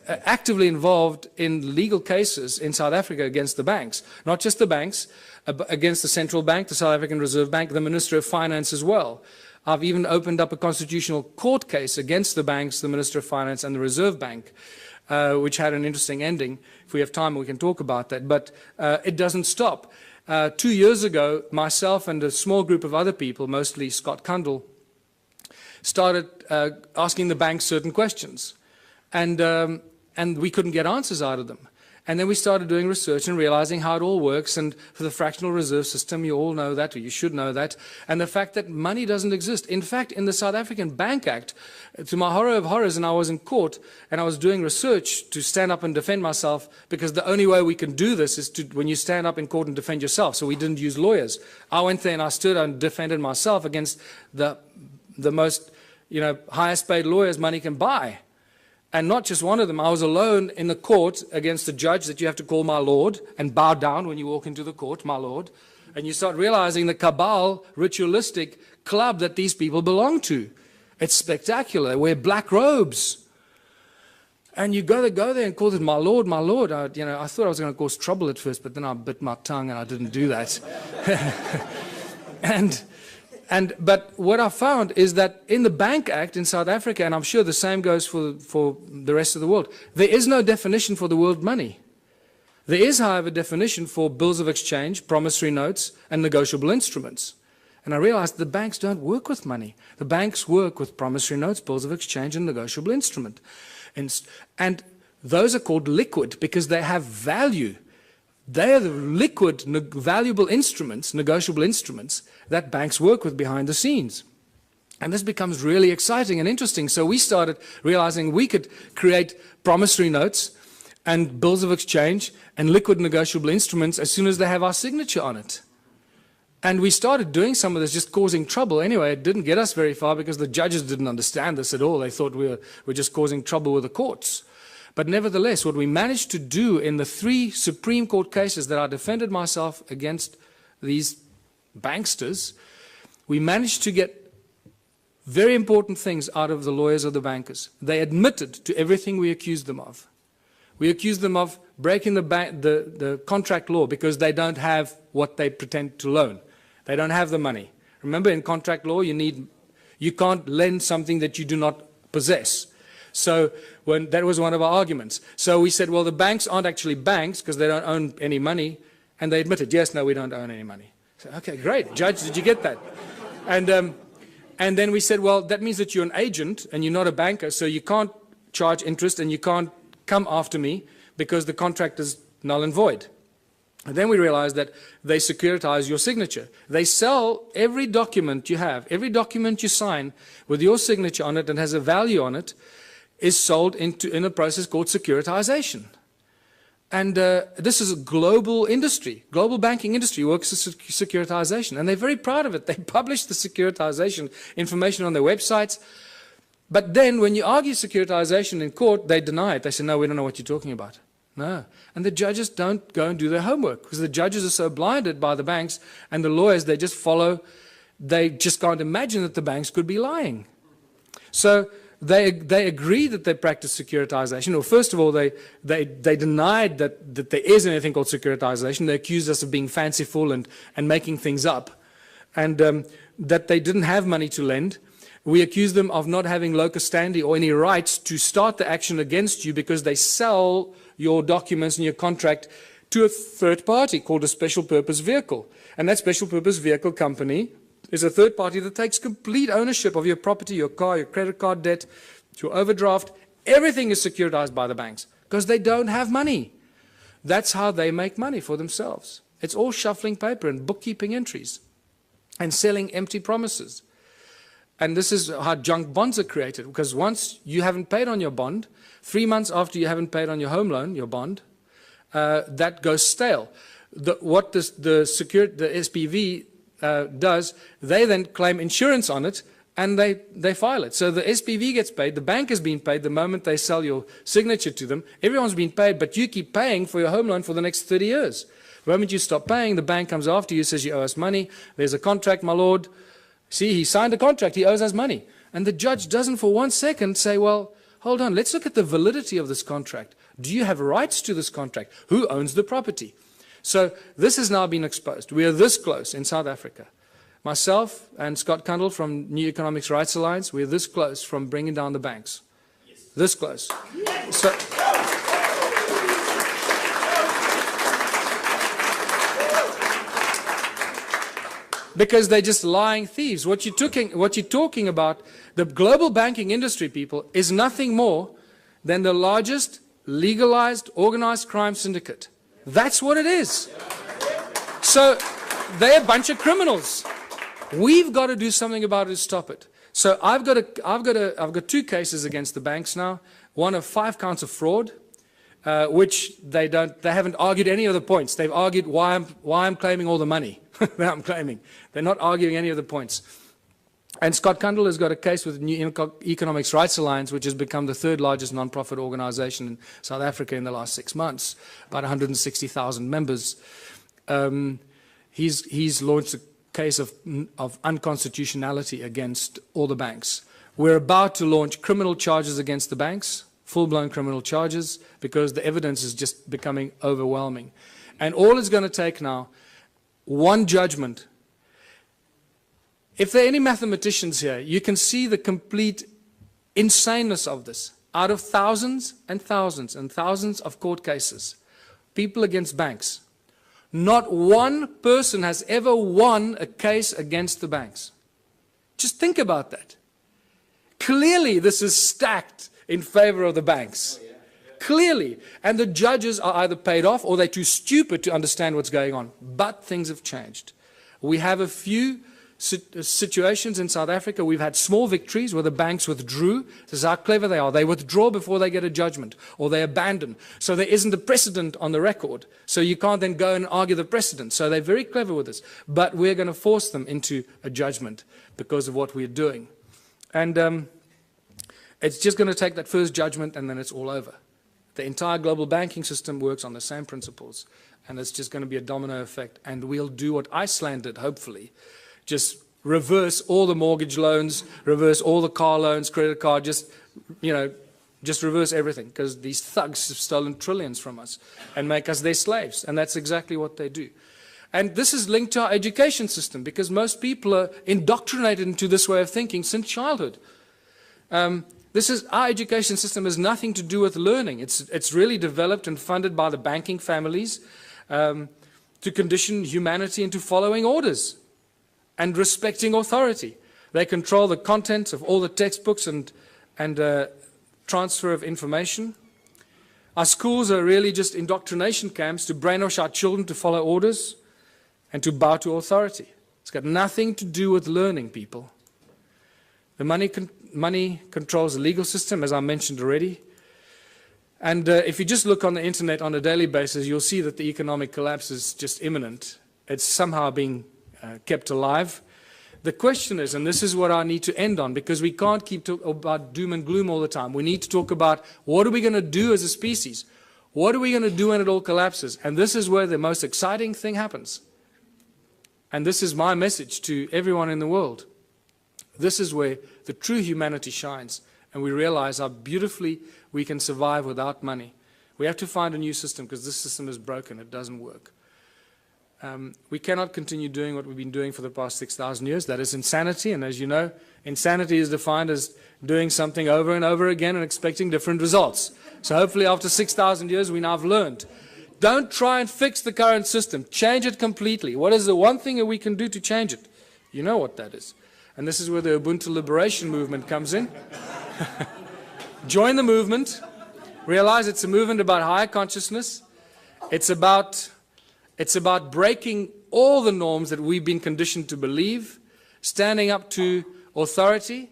S1: actively involved in legal cases in South Africa against the banks. Not just the banks, against the central bank, the South African Reserve Bank, the Minister of Finance as well. I've even opened up a constitutional court case against the banks, the Minister of Finance and the Reserve Bank, which had an interesting ending. If we have time, we can talk about that. But it doesn't stop. 2 years ago, myself and a small group of other people, mostly Scott Kundell, started asking the banks certain questions. And we couldn't get answers out of them. And then we started doing research and realizing how it all works. And for the fractional reserve system, you all know that, or you should know that. And the fact that money doesn't exist. In fact, in the South African Bank Act, to my horror of horrors, and I was in court, and I was doing research to stand up and defend myself, because the only way we can do this is when you stand up in court and defend yourself. So we didn't use lawyers. I went there and I stood and defended myself against the most, highest paid lawyers money can buy. And not just one of them. I was alone in the court against a judge that you have to call my lord and bow down when you walk into the court, my lord. And you start realizing the cabal, ritualistic club that these people belong to. It's spectacular. They wear black robes. And you go there and call it my lord, my lord. I thought I was going to cause trouble at first, but then I bit my tongue and I didn't do that. But what I found is that in the Bank Act in South Africa, and I'm sure the same goes for the rest of the world, there is no definition for the word money. There is, however, a definition for bills of exchange, promissory notes, and negotiable instruments. And I realized the banks don't work with money. The banks work with promissory notes, bills of exchange, and negotiable instrument. And those are called liquid because they have value. They are the liquid, valuable instruments, negotiable instruments, that banks work with behind the scenes. And this becomes really exciting and interesting. So we started realizing we could create promissory notes and bills of exchange and liquid negotiable instruments as soon as they have our signature on it. And we started doing some of this, just causing trouble. Anyway, it didn't get us very far because the judges didn't understand this at all. They thought we were just causing trouble with the courts. But nevertheless, what we managed to do in the 3 Supreme Court cases that I defended myself against these banksters, we managed to get very important things out of the lawyers or the bankers. They admitted to everything we accused them of. We accuse them of breaking the contract law because they don't have what they pretend to loan. They don't have the money. Remember, in contract law, you can't lend something that you do not possess. So that was one of our arguments. So we said, well, the banks aren't actually banks because they don't own any money. And they admitted, yes, no, we don't own any money. So, okay, great. Judge, did you get that? And then we said, well, that means that you're an agent and you're not a banker, so you can't charge interest and you can't come after me because the contract is null and void. And then we realized that they securitize your signature. They sell every document you have, every document you sign with your signature on it and has a value on it is sold in a process called securitization. And this is a global industry. Global banking industry works with securitization. And they're very proud of it. They publish the securitization information on their websites. But then when you argue securitization in court, they deny it. They say, no, we don't know what you're talking about. No. And the judges don't go and do their homework because the judges are so blinded by the banks and the lawyers, they just follow. They just can't imagine that the banks could be lying. So they agree that they practice securitization. Well, first of all, they denied that there is anything called securitization. They accused us of being fanciful and making things up, and that they didn't have money to lend. We accused them of not having locus standi or any rights to start the action against you because they sell your documents and your contract to a third party called a special purpose vehicle. And that special purpose vehicle company is a third party that takes complete ownership of your property, your car, your credit card debt, your overdraft. Everything is securitized by the banks because they don't have money. That's how they make money for themselves. It's all shuffling paper and bookkeeping entries and selling empty promises. And this is how junk bonds are created, because once you haven't paid on your bond, 3 months after you haven't paid on your home loan, your bond, that goes stale. What the SPV does, they then claim insurance on it and they file it. So the SPV gets paid, the bank has been paid the moment they sell your signature to them. Everyone's been paid, but you keep paying for your home loan for the next 30 years. The moment you stop paying, the bank comes after you, says you owe us money. There's a contract, my lord. See, he signed a contract, he owes us money. And the judge doesn't for 1 second say, well, hold on, let's look at the validity of this contract. Do you have rights to this contract? Who owns the property? So this has now been exposed. We are this close in South Africa. Myself and Scott Kundle from New Economics Rights Alliance, we're this close from bringing down the banks. Yes. This close. Yes. So, because they're just lying thieves. What you're talking about, the global banking industry, people, is nothing more than the largest legalized organized crime syndicate. That's what it is. So they're a bunch of criminals. We've got to do something about it to stop it. So I've got 2 cases against the banks now. One of 5 counts of fraud, which they haven't argued any of the points. They've argued why I'm claiming all the money that I'm claiming. They're not arguing any of the points. And Scott Kundle has got a case with the New Economics Rights Alliance, which has become the 3rd largest non-profit organization in South Africa in the last 6 months, about 160,000 members. He's launched a case of unconstitutionality against all the banks. We're about to launch criminal charges against the banks, full-blown criminal charges, because the evidence is just becoming overwhelming. And all it's going to take now, one judgment. If there are any mathematicians here, you can see the complete insaneness of this. Out of thousands and thousands and thousands of court cases, people against banks, not one person has ever won a case against the banks. Just think about that. Clearly, this is stacked in favor of the banks. Clearly. And the judges are either paid off or they're too stupid to understand what's going on. But things have changed. We have a few situations in South Africa. We've had small victories where the banks withdrew. This is how clever they are. They withdraw before they get a judgment, or they abandon. So there isn't a precedent on the record. So you can't then go and argue the precedent. So they're very clever with this. But we're going to force them into a judgment because of what we're doing. And it's just going to take that first judgment and then it's all over. The entire global banking system works on the same principles, and it's just going to be a domino effect. And we'll do what Iceland did, hopefully. Just reverse all the mortgage loans, reverse all the car loans, credit card, just, Just reverse everything, because these thugs have stolen trillions from us and make us their slaves. And that's exactly what they do. And this is linked to our education system, because most people are indoctrinated into this way of thinking since childhood. Our education system has nothing to do with learning. It's really developed and funded by the banking families to condition humanity into following orders and respecting authority. They control the contents of all the textbooks and transfer of information. Our schools are really just indoctrination camps to brainwash our children to follow orders and to bow to authority. It's got nothing to do with learning, people. The money controls the legal system, as I mentioned already. And if you just look on the internet on a daily basis, you'll see that the economic collapse is just imminent. It's somehow being kept alive. The question is, and this is what I need to end on, because we can't keep talking about doom and gloom all the time. We need to talk about what are we going to do as a species? What are we going to do when it all collapses? And this is where the most exciting thing happens. And this is my message to everyone in the world. This is where the true humanity shines, and we realize how beautifully we can survive without money. We have to find a new system, because this system is broken. It doesn't work. We cannot continue doing what we've been doing for the past 6,000 years. That is insanity, and as you know, insanity is defined as doing something over and over again and expecting different results. So hopefully after 6,000 years we now have learned. Don't try and fix the current system. Change it completely. What is the one thing that we can do to change it? You know what that is. And this is where the Ubuntu Liberation Movement comes in. Join the movement. Realize it's a movement about higher consciousness. It's about breaking all the norms that we've been conditioned to believe, standing up to authority,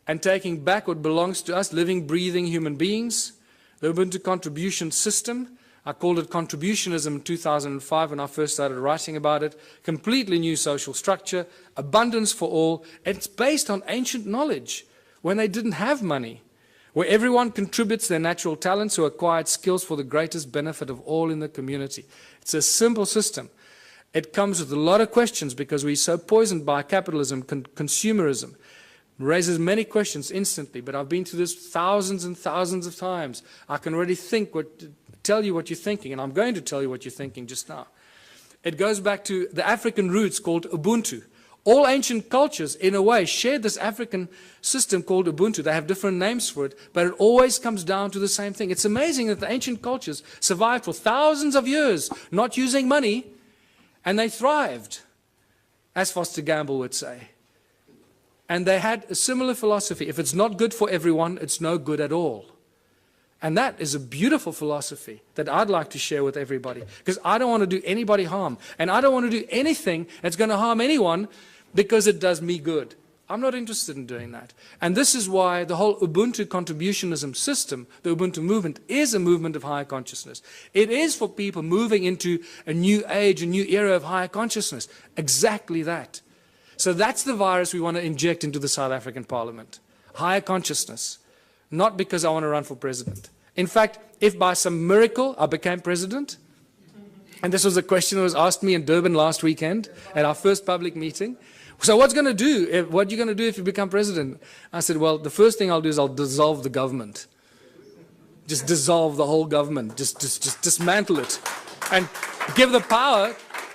S1: and taking back what belongs to us, living, breathing human beings. The Ubuntu contribution system, I called it contributionism in 2005 when I first started writing about it. Completely new social structure, abundance for all. It's based on ancient knowledge when they didn't have money, where everyone contributes their natural talents or acquired skills for the greatest benefit of all in the community. It's a simple system. It comes with a lot of questions because we're so poisoned by capitalism, consumerism. It raises many questions instantly, but I've been through this thousands and thousands of times. I can already tell you what you're thinking, and I'm going to tell you what you're thinking just now. It goes back to the African roots called Ubuntu. All ancient cultures, in a way, shared this African system called Ubuntu. They have different names for it, but it always comes down to the same thing. It's amazing that the ancient cultures survived for thousands of years, not using money, and they thrived, as Foster Gamble would say. And they had a similar philosophy. If it's not good for everyone, it's no good at all. And that is a beautiful philosophy that I'd like to share with everybody, because I don't want to do anybody harm. And I don't want to do anything that's going to harm anyone because it does me good. I'm not interested in doing that. And this is why the whole Ubuntu contributionism system, the Ubuntu movement, is a movement of higher consciousness. It is for people moving into a new age, a new era of higher consciousness. Exactly that. So that's the virus we want to inject into the South African Parliament. Higher consciousness. Not because I want to run for president. In fact, if by some miracle I became president, and this was a question that was asked me in Durban last weekend at our first public meeting. So what are you going to do if you become president? I said, well, the first thing I'll do is I'll dissolve the government. Just dissolve the whole government. Just dismantle it. And give the power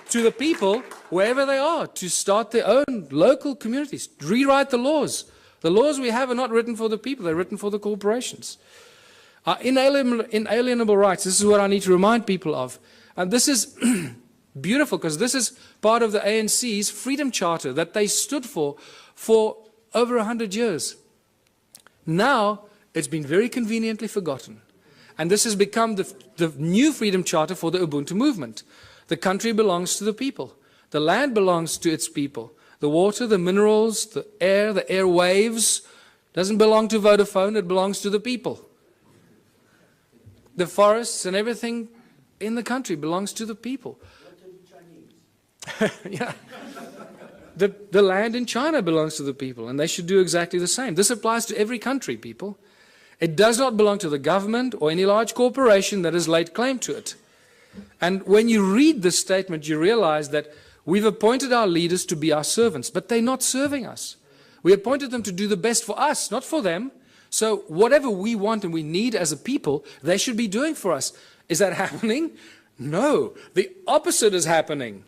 S1: to the people, wherever they are, to start their own local communities. Rewrite the laws. The laws we have are not written for the people, they're written for the corporations. Inalienable rights, this is what I need to remind people of. And this is beautiful, because this is part of the ANC's Freedom Charter that they stood for over 100 years. Now, it's been very conveniently forgotten. And this has become the new Freedom Charter for the Ubuntu movement. The country belongs to the people. The land belongs to its people. The water, the minerals, the airwaves, doesn't belong to Vodafone, it belongs to the people. The forests and everything in the country belongs to the people. Yeah. The land in China belongs to the people, and they should do exactly the same. This applies to every country, people. It does not belong to the government or any large corporation that has laid claim to it. And when you read this statement, you realize that we've appointed our leaders to be our servants, but they're not serving us. We appointed them to do the best for us, not for them. So whatever we want and we need as a people, they should be doing for us. Is that happening? No. The opposite is happening.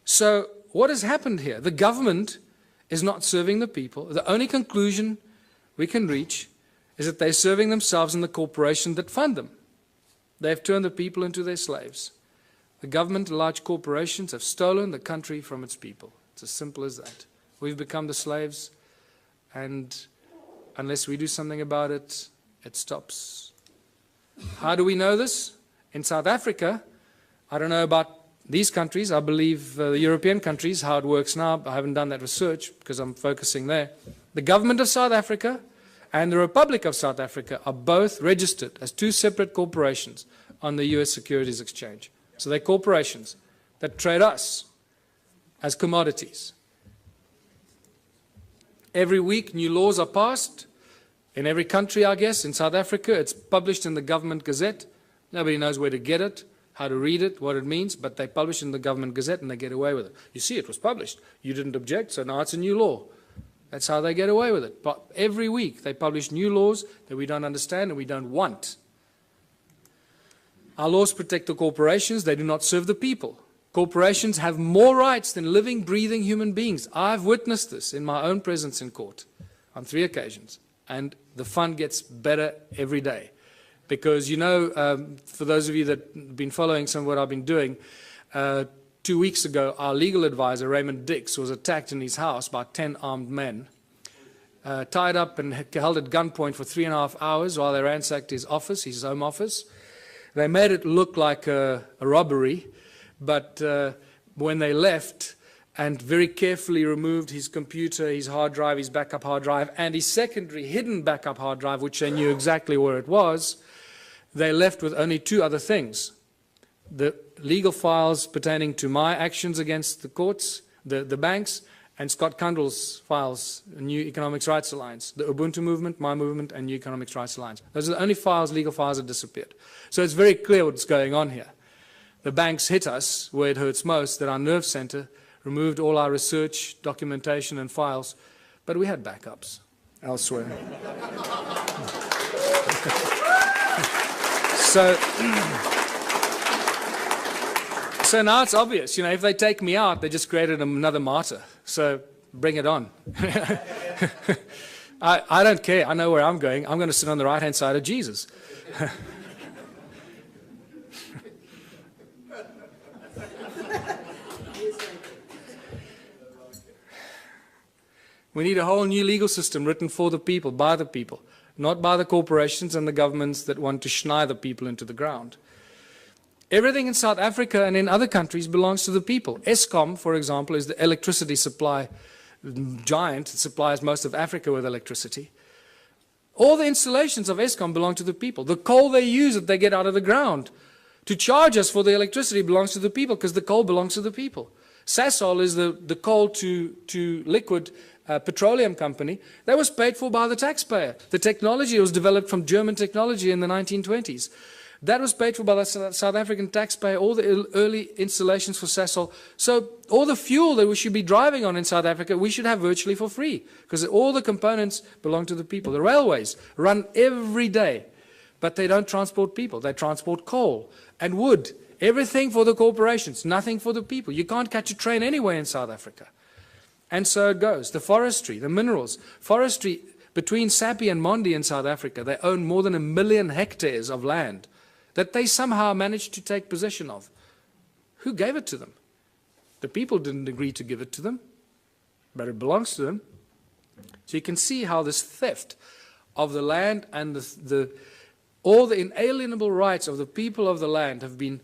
S1: So what has happened here? The government is not serving the people. The only conclusion we can reach is that they're serving themselves and the corporation that fund them. They've turned the people into their slaves. The government and large corporations have stolen the country from its people. It's as simple as that. We've become the slaves, and unless we do something about it, it stops. How do we know this? In South Africa, I don't know about these countries. I believe the European countries, how it works now. I haven't done that research because I'm focusing there. The government of South Africa and the Republic of South Africa are both registered as two separate corporations on the US Securities Exchange. So they're corporations that trade us as commodities. Every week, new laws are passed. In every country, I guess. In South Africa, it's published in the government gazette. Nobody knows where to get it, how to read it, what it means, but they publish it in the government gazette and they get away with it. You see, it was published. You didn't object, so now it's a new law. That's how they get away with it. But every week, they publish new laws that we don't understand and we don't want. Our laws protect the corporations. They do not serve the people. Corporations have more rights than living, breathing human beings. I've witnessed this in my own presence in court on 3 occasions. And the fun gets better every day. Because, you know, for those of you that have been following some of what I've been doing, 2 weeks ago, our legal advisor, Raymond Dix, was attacked in his house by 10 armed men, tied up and held at gunpoint for 3.5 hours while they ransacked his office, his home office. They made it look like a robbery, but when they left and very carefully removed his computer, his hard drive, his backup hard drive, and his secondary hidden backup hard drive, which they knew exactly where it was, they left with only 2 other things. The legal files pertaining to my actions against the courts, the banks, and Scott Kundal's files, the New Economics Rights Alliance, the Ubuntu movement, my movement, and New Economics Rights Alliance. Those are the only files, legal files that disappeared. So it's very clear what's going on here. The banks hit us where it hurts most, that our nerve center removed all our research, documentation, and files, but we had backups elsewhere. So now it's obvious, you know, if they take me out, they just created another martyr. So bring it on. I don't care. I know where I'm going. I'm going to sit on the right-hand side of Jesus. We need a whole new legal system written for the people, by the people, not by the corporations and the governments that want to schneid the people into the ground. Everything in South Africa and in other countries belongs to the people. Eskom, for example, is the electricity supply giant. It supplies most of Africa with electricity. All the installations of Eskom belong to the people. The coal they use that they get out of the ground to charge us for the electricity belongs to the people because the coal belongs to the people. Sasol is the coal to liquid petroleum company that was paid for by the taxpayer. The technology was developed from German technology in the 1920s. That was paid for by the South African taxpayer, all the early installations for Sasol. So all the fuel that we should be driving on in South Africa, we should have virtually for free because all the components belong to the people. The railways run every day, but they don't transport people. They transport coal and wood. Everything for the corporations, nothing for the people. You can't catch a train anywhere in South Africa. And so it goes. The forestry, the minerals. Forestry, between Sappi and Mondi in South Africa, they own more than 1 million hectares of land that they somehow managed to take possession of. Who gave it to them? The people didn't agree to give it to them, but it belongs to them. So you can see how this theft of the land and all the inalienable rights of the people of the land have been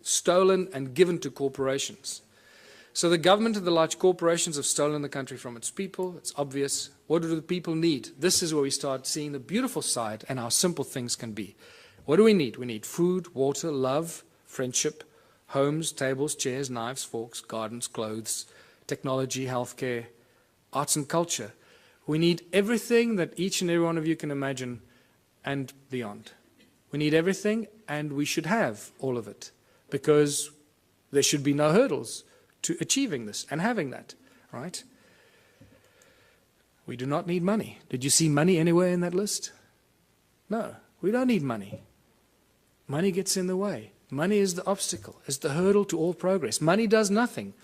S1: stolen and given to corporations. So the government and the large corporations have stolen the country from its people. It's obvious. What do the people need? This is where we start seeing the beautiful side and how simple things can be. What do we need? We need food, water, love, friendship, homes, tables, chairs, knives, forks, gardens, clothes, technology, healthcare, arts and culture. We need everything that each and every one of you can imagine and beyond. We need everything, and we should have all of it because there should be no hurdles to achieving this and having that, right? We do not need money. Did you see money anywhere in that list? No, we don't need money. Money gets in the way. Money is the obstacle, is the hurdle to all progress. Money does nothing.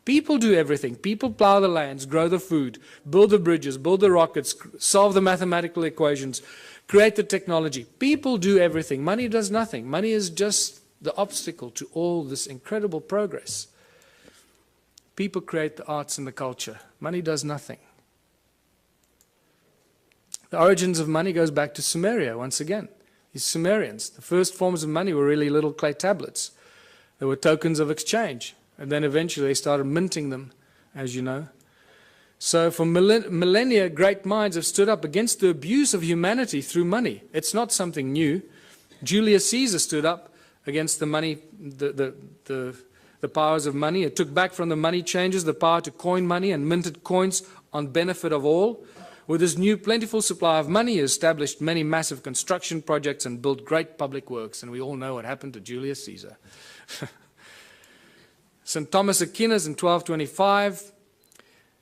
S1: People do everything. People plow the lands, grow the food, build the bridges, build the rockets, solve the mathematical equations, create the technology. People do everything. Money does nothing. Money is just the obstacle to all this incredible progress. People create the arts and the culture. Money does nothing. The origins of money goes back to Sumeria once again. These Sumerians, the first forms of money were really little clay tablets. They were tokens of exchange. And then eventually they started minting them, as you know. So for millennia, great minds have stood up against the abuse of humanity through money. It's not something new. Julius Caesar stood up against the money, the powers of money. It took back from the money changers the power to coin money and minted coins on benefit of all. With this new plentiful supply of money, he established many massive construction projects and built great public works. And we all know what happened to Julius Caesar. St. Thomas Aquinas in 1225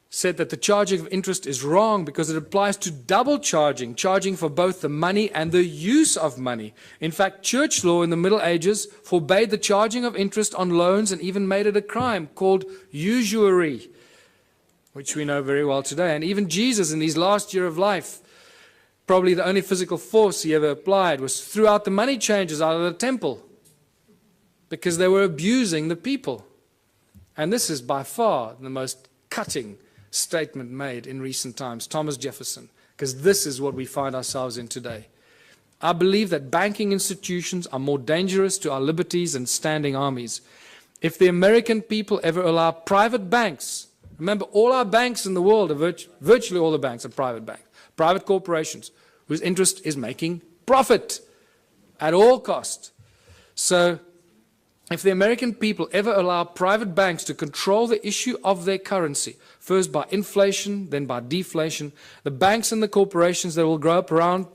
S1: said that the charging of interest is wrong because it applies to double charging, charging for both the money and the use of money. In fact, church law in the Middle Ages forbade the charging of interest on loans and even made it a crime called usury, which we know very well today. And even Jesus in his last year of life, probably the only physical force he ever applied was threw out the money changers out of the temple because they were abusing the people. And this is by far the most cutting statement made in recent times, Thomas Jefferson, because this is what we find ourselves in today. I believe that banking institutions are more dangerous to our liberties than standing armies. If the American people ever allow private banks, remember all our banks in the world, are virtually all the banks are private banks, private corporations, whose interest is making profit at all cost. So if the American people ever allow private banks to control the issue of their currency, first by inflation, then by deflation, the banks and the corporations that will grow up around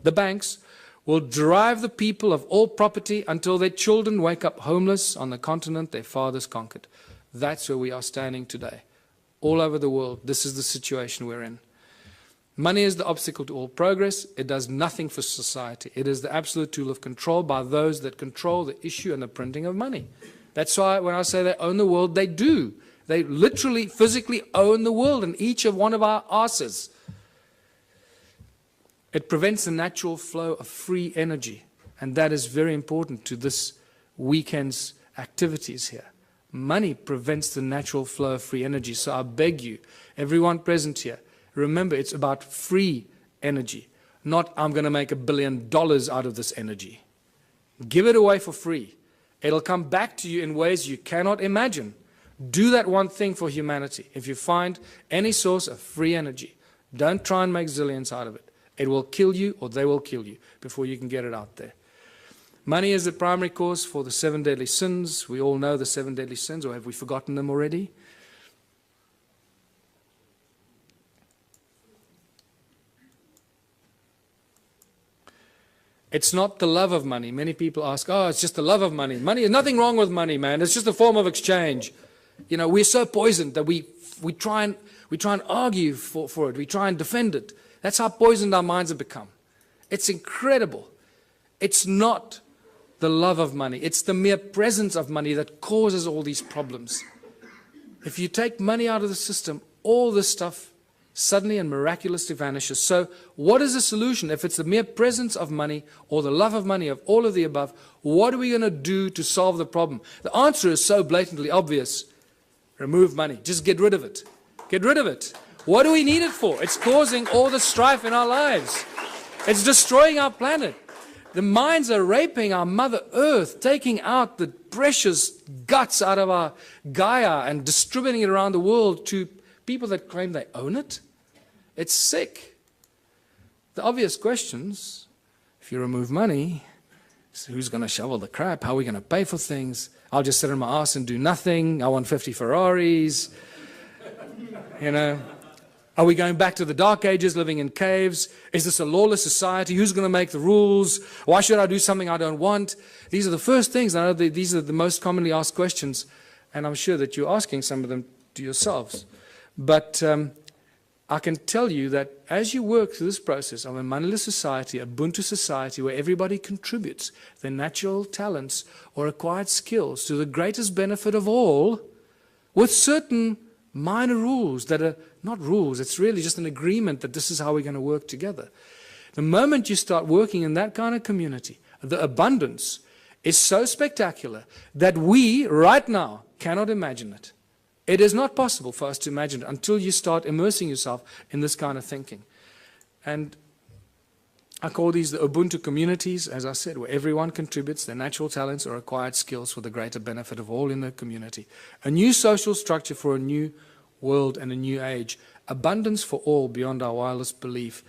S1: the banks will drive the people of all property until their children wake up homeless on the continent their fathers conquered. That's where we are standing today. All over the world, this is the situation we're in. Money is the obstacle to all progress. It does nothing for society. It is the absolute tool of control by those that control the issue and the printing of money. That's why when I say they own the world, they do. They literally, physically own the world in each of one of our asses. It prevents the natural flow of free energy. And that is very important to this weekend's activities here. Money prevents the natural flow of free energy. So I beg you, everyone present here, remember, it's about free energy, not I'm going to make $1 billion out of this energy. Give it away for free. It'll come back to you in ways you cannot imagine. Do that one thing for humanity. If you find any source of free energy, don't try and make zillions out of it. It will kill you or they will kill you before you can get it out there. Money is the primary cause for the 7 deadly sins. We all know the 7 deadly sins, or have we forgotten them already? It's not the love of money. Many people ask, oh, it's just the love of money. Money, there's nothing wrong with money, man. It's just a form of exchange. You know, we're so poisoned that we try and argue for it. We try and defend it. That's how poisoned our minds have become. It's incredible. It's not the love of money. It's the mere presence of money that causes all these problems. If you take money out of the system, all this stuff suddenly and miraculously vanishes. So what is the solution? If it's the mere presence of money or the love of money, of all of the above, what are we going to do to solve the problem? The answer is so blatantly obvious. Remove money. Just get rid of it. Get rid of it. What do we need it for? It's causing all the strife in our lives. It's destroying our planet. The mines are raping our Mother Earth, taking out the precious guts out of our Gaia and distributing it around the world to people that claim they own it. It's sick. The obvious questions, if you remove money, who's going to shovel the crap? How are we going to pay for things? I'll just sit on my ass and do nothing. I want 50 Ferraris. You know, are we going back to the Dark Ages, living in caves? Is this a lawless society? Who's going to make the rules? Why should I do something I don't want? These are the first things. I know these are the most commonly asked questions, and I'm sure that you're asking some of them to yourselves. But I can tell you that as you work through this process of a moneyless society, Ubuntu society, where everybody contributes their natural talents or acquired skills to the greatest benefit of all, with certain minor rules that are not rules, it's really just an agreement that this is how we're going to work together. The moment you start working in that kind of community, the abundance is so spectacular that we, right now, cannot imagine it. It is not possible for us to imagine it until you start immersing yourself in this kind of thinking. And I call these the Ubuntu communities, as I said, where everyone contributes their natural talents or acquired skills for the greater benefit of all in the community. A new social structure for a new world and a new age. Abundance for all beyond our wildest belief.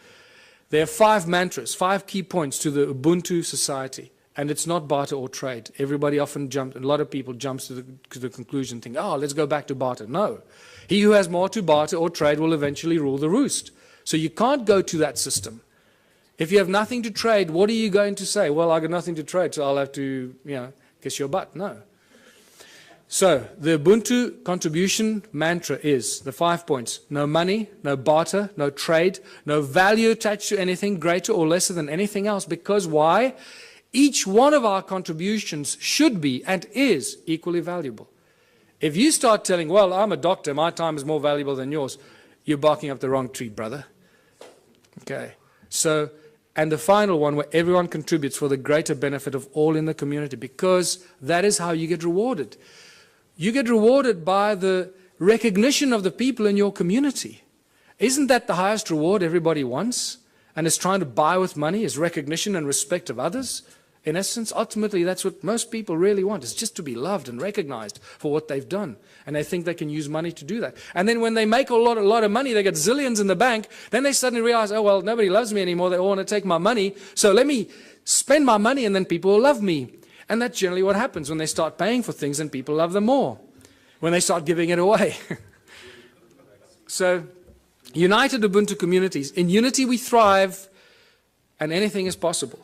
S1: There are 5 mantras, 5 key points to the Ubuntu society. And it's not barter or trade. Everybody often jumps, a lot of people jump to the conclusion, think, oh, let's go back to barter. No. He who has more to barter or trade will eventually rule the roost. So you can't go to that system. If you have nothing to trade, what are you going to say? Well, I got nothing to trade, so I'll have to, kiss your butt. No. So the Ubuntu contribution mantra is the 5 points. No money, no barter, no trade, no value attached to anything greater or lesser than anything else. Because why? Each one of our contributions should be and is equally valuable. If you start telling, well, I'm a doctor, my time is more valuable than yours, you're barking up the wrong tree, brother. Okay. So, and the final one, where everyone contributes for the greater benefit of all in the community, because that is how you get rewarded. You get rewarded by the recognition of the people in your community. Isn't that the highest reward everybody wants and is trying to buy with money, is recognition and respect of others? In essence, ultimately, that's what most people really want, is just to be loved and recognized for what they've done. And they think they can use money to do that. And then when they make a lot of money, they get zillions in the bank, then they suddenly realize, oh, well, nobody loves me anymore. They all want to take my money. So let me spend my money and then people will love me. And that's generally what happens when they start paying for things and people love them more, when they start giving it away. So, united Ubuntu communities. In unity we thrive, and anything is possible.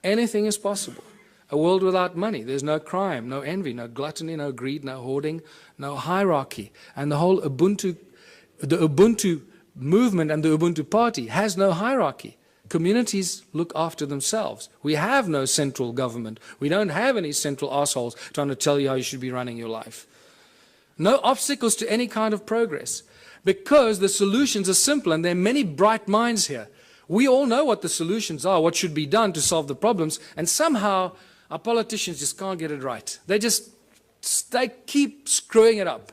S1: Anything is possible. A world without money. There's no crime, no envy, no gluttony, no greed, no hoarding, no hierarchy. And the whole Ubuntu movement and the Ubuntu party has no hierarchy. Communities look after themselves. We have no central government. We don't have any central assholes trying to tell you how you should be running your life. No obstacles to any kind of progress, because the solutions are simple, and there are many bright minds here. We all know what the solutions are, what should be done to solve the problems, and somehow our politicians just can't get it right. They keep screwing it up,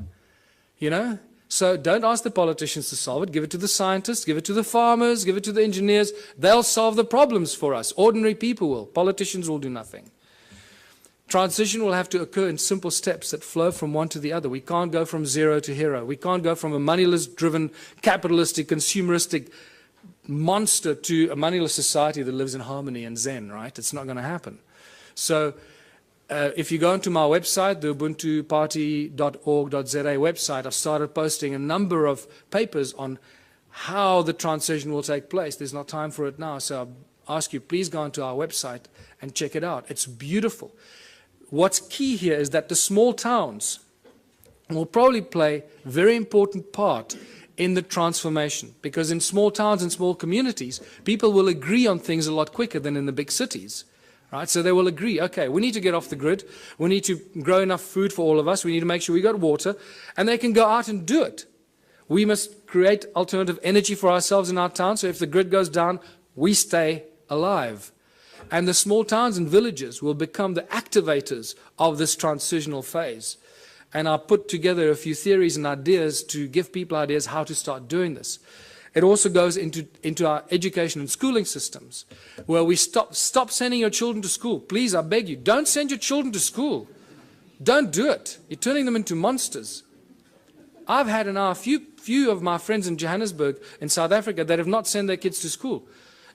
S1: So don't ask the politicians to solve it. Give it to the scientists, give it to the farmers, give it to the engineers. They'll solve the problems for us. Ordinary people will. Politicians will do nothing. Transition will have to occur in simple steps that flow from one to the other. We can't go from zero to hero. We can't go from a moneyless-driven, capitalistic, consumeristic monster to a moneyless society that lives in harmony and zen, right? It's not going to happen. So if you go onto my website, the ubuntuparty.org.za website, I've started posting a number of papers on how the transition will take place. There's not time for it now, so I ask you, please go onto our website and check it out. It's beautiful. What's key here is that the small towns will probably play a very important part in the transformation, because in small towns and small communities, people will agree on things a lot quicker than in the big cities. Right? So they will agree, okay, we need to get off the grid, we need to grow enough food for all of us, we need to make sure we got water, and they can go out and do it. We must create alternative energy for ourselves in our town, so if the grid goes down, we stay alive. And the small towns and villages will become the activators of this transitional phase. And I put together a few theories and ideas to give people ideas how to start doing this. It also goes into our education and schooling systems, where we stop sending your children to school. Please, I beg you, don't send your children to school. Don't do it. You're turning them into monsters. I've had a few of my friends in Johannesburg, in South Africa, that have not sent their kids to school.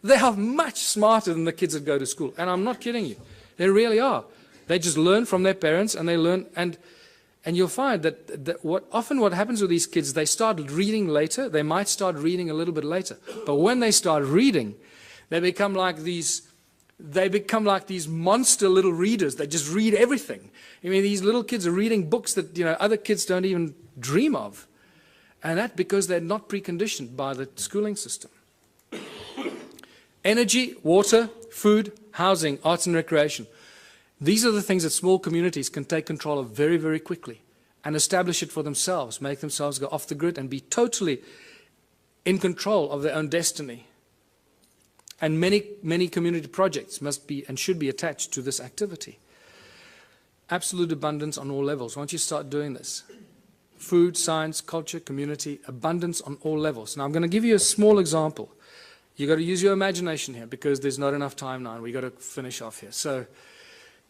S1: They are much smarter than the kids that go to school. And I'm not kidding you. They really are. They just learn from their parents, and they learn, and you'll find that what happens with these kids, they start reading later. They might start reading a little bit later. But when they start reading, they become like these monster little readers. They just read everything. I mean, these little kids are reading books that other kids don't even dream of. And that because they're not preconditioned by the schooling system. Energy, water, food, housing, arts and recreation. These are the things that small communities can take control of very, very quickly and establish it for themselves, make themselves go off the grid and be totally in control of their own destiny. And many, many community projects must be and should be attached to this activity. Absolute abundance on all levels. Once you start doing this, food, science, culture, community, abundance on all levels. Now I'm going to give you a small example. You've got to use your imagination here because there's not enough time now and we've got to finish off here. So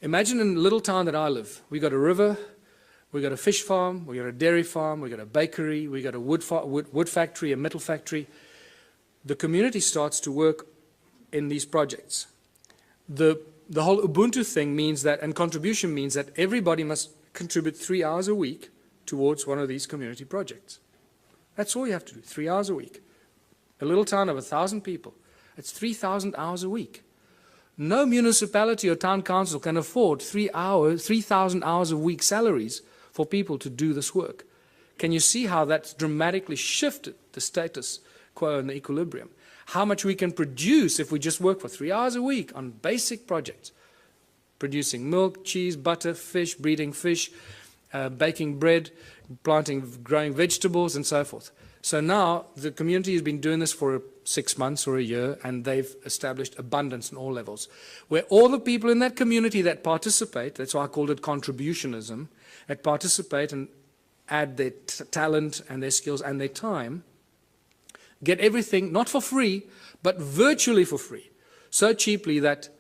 S1: imagine in a little town that I live, we've got a river, we've got a fish farm, we've got a dairy farm, we've got a bakery, we've got a wood factory, a metal factory. The community starts to work in these projects. The whole Ubuntu thing means that, and contribution means that everybody must contribute 3 hours a week towards one of these community projects. That's all you have to do, 3 hours a week. A little town of 1,000 people, it's 3,000 hours a week. No municipality or town council can afford 3,000 hours a week salaries for people to do this work. Can you see how that's dramatically shifted the status quo and the equilibrium? How much we can produce if we just work for 3 hours a week on basic projects. Producing milk, cheese, butter, fish, breeding fish, baking bread, growing vegetables and so forth. So now the community has been doing this for 6 months or a year and they've established abundance on all levels. Where all the people in that community that participate, that's why I called it contributionism, that participate and add their talent and their skills and their time, get everything, not for free, but virtually for free. So cheaply that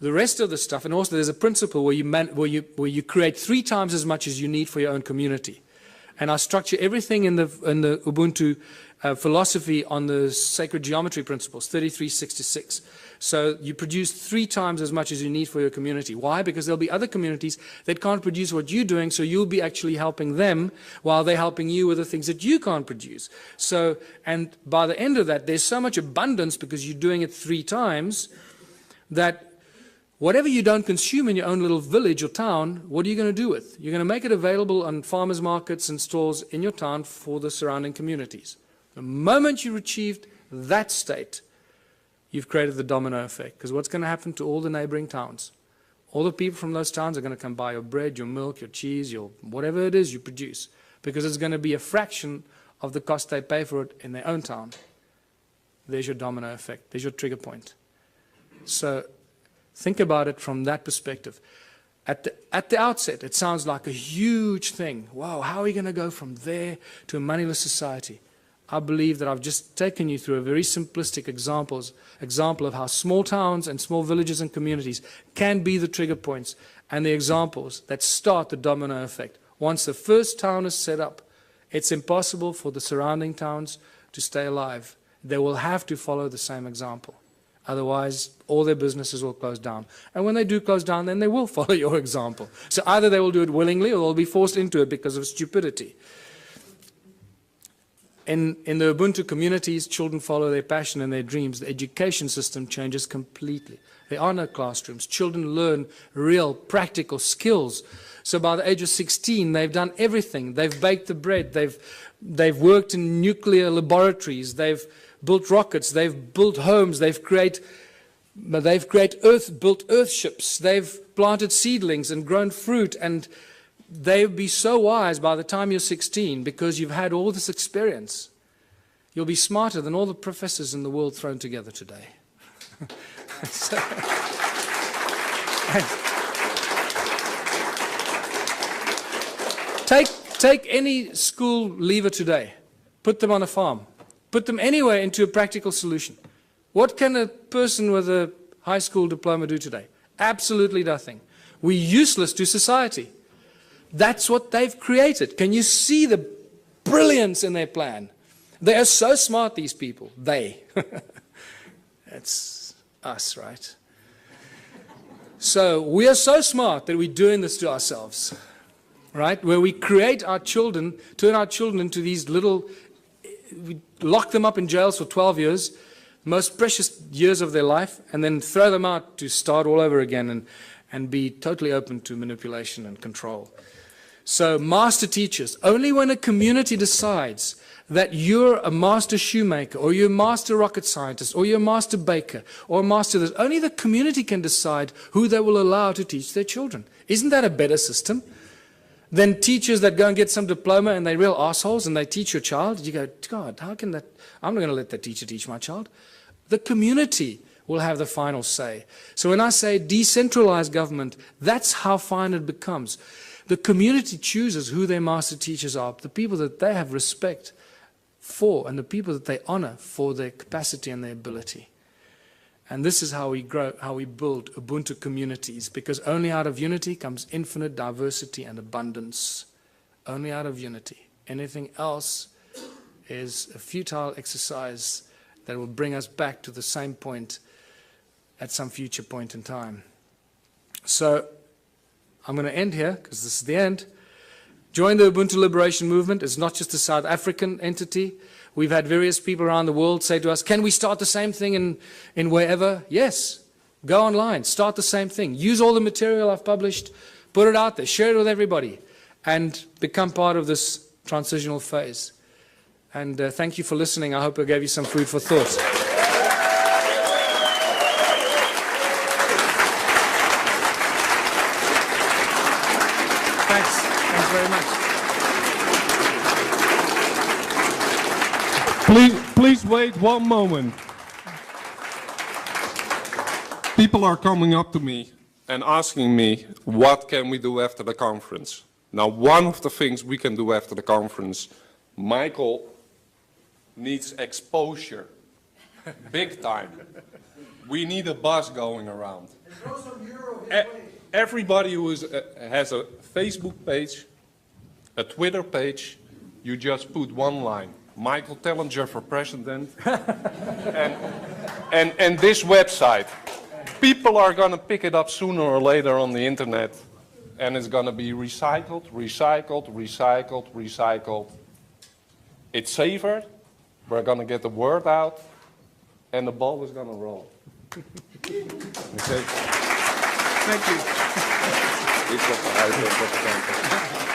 S1: the rest of the stuff, and also there's a principle where you create 3 times as much as you need for your own community. And I structure everything in the Ubuntu philosophy on the sacred geometry principles, 3366. So you produce 3 times as much as you need for your community. Why? Because there'll be other communities that can't produce what you're doing, so you'll be actually helping them while they're helping you with the things that you can't produce. So, and by the end of that, there's so much abundance because you're doing it 3 times that whatever you don't consume in your own little village or town, what are you going to do with? You're going to make it available on farmers markets and stores in your town for the surrounding communities. The moment you achieved that state, you've created the domino effect. Because what's going to happen to all the neighboring towns? All the people from those towns are going to come buy your bread, your milk, your cheese, your whatever it is you produce. Because it's going to be a fraction of the cost they pay for it in their own town. There's your domino effect. There's your trigger point. So think about it from that perspective. At the outset, it sounds like a huge thing. Wow, how are we going to go from there to a moneyless society? I believe that I've just taken you through a very simplistic example of how small towns and small villages and communities can be the trigger points and the examples that start the domino effect. Once the first town is set up, it's impossible for the surrounding towns to stay alive. They will have to follow the same example. Otherwise, all their businesses will close down. And when they do close down, then they will follow your example. So either they will do it willingly or they'll be forced into it because of stupidity. In the Ubuntu communities, children follow their passion and their dreams. The education system changes completely. There are no classrooms. Children learn real, practical skills. So by the age of 16, they've done everything. They've baked the bread. They've worked in nuclear laboratories. They've built rockets. They've built homes. They've built earth ships. They've planted seedlings and grown fruit. And they'll be so wise by the time you're 16 because you've had all this experience. You'll be smarter than all the professors in the world thrown together today. So, take any school leaver today, put them on a farm, put them anywhere into a practical solution. What can a person with a high school diploma do today? Absolutely nothing. We're useless to society. That's what they've created. Can you see the brilliance in their plan? They are so smart, these people. They. It's us, right? So we are so smart that we're doing this to ourselves, right? Where we create our children, turn our children into these little, we lock them up in jails for 12 years, most precious years of their life, and then throw them out to start all over again and be totally open to manipulation and control. So master teachers, only when a community decides that you're a master shoemaker, or you're a master rocket scientist, or you're a master baker, or a master this, only the community can decide who they will allow to teach their children. Isn't that a better system than teachers that go and get some diploma and they're real assholes and they teach your child? You go, God, how can that? I'm not going to let that teacher teach my child. The community will have the final say. So when I say decentralized government, that's how fine it becomes. The community chooses who their master teachers are, the people that they have respect for, and the people that they honor for their capacity and their ability. And this is how we grow, how we build Ubuntu communities, because only out of unity comes infinite diversity and abundance. Only out of unity. Anything else is a futile exercise that will bring us back to the same point at some future point in time. So I'm going to end here, because this is the end. Join the Ubuntu Liberation Movement. It's not just a South African entity. We've had various people around the world say to us, can we start the same thing in wherever? Yes. Go online. Start the same thing. Use all the material I've published. Put it out there. Share it with everybody. And become part of this transitional phase. And thank you for listening. I hope I gave you some food for thought. Thanks. Thanks very much.
S9: Please wait one moment. People are coming up to me and asking me, what can we do after the conference? Now, one of the things we can do after the conference, Michael needs exposure, big time. We need a buzz going around. Everybody who has a Facebook page, a Twitter page, you just put one line, Michael Tellinger for president, and this website. People are going to pick it up sooner or later on the internet, and it's going to be recycled, recycled, recycled, recycled. It's safer, we're going to get the word out, and the ball is going to roll. Okay.
S1: Thank you.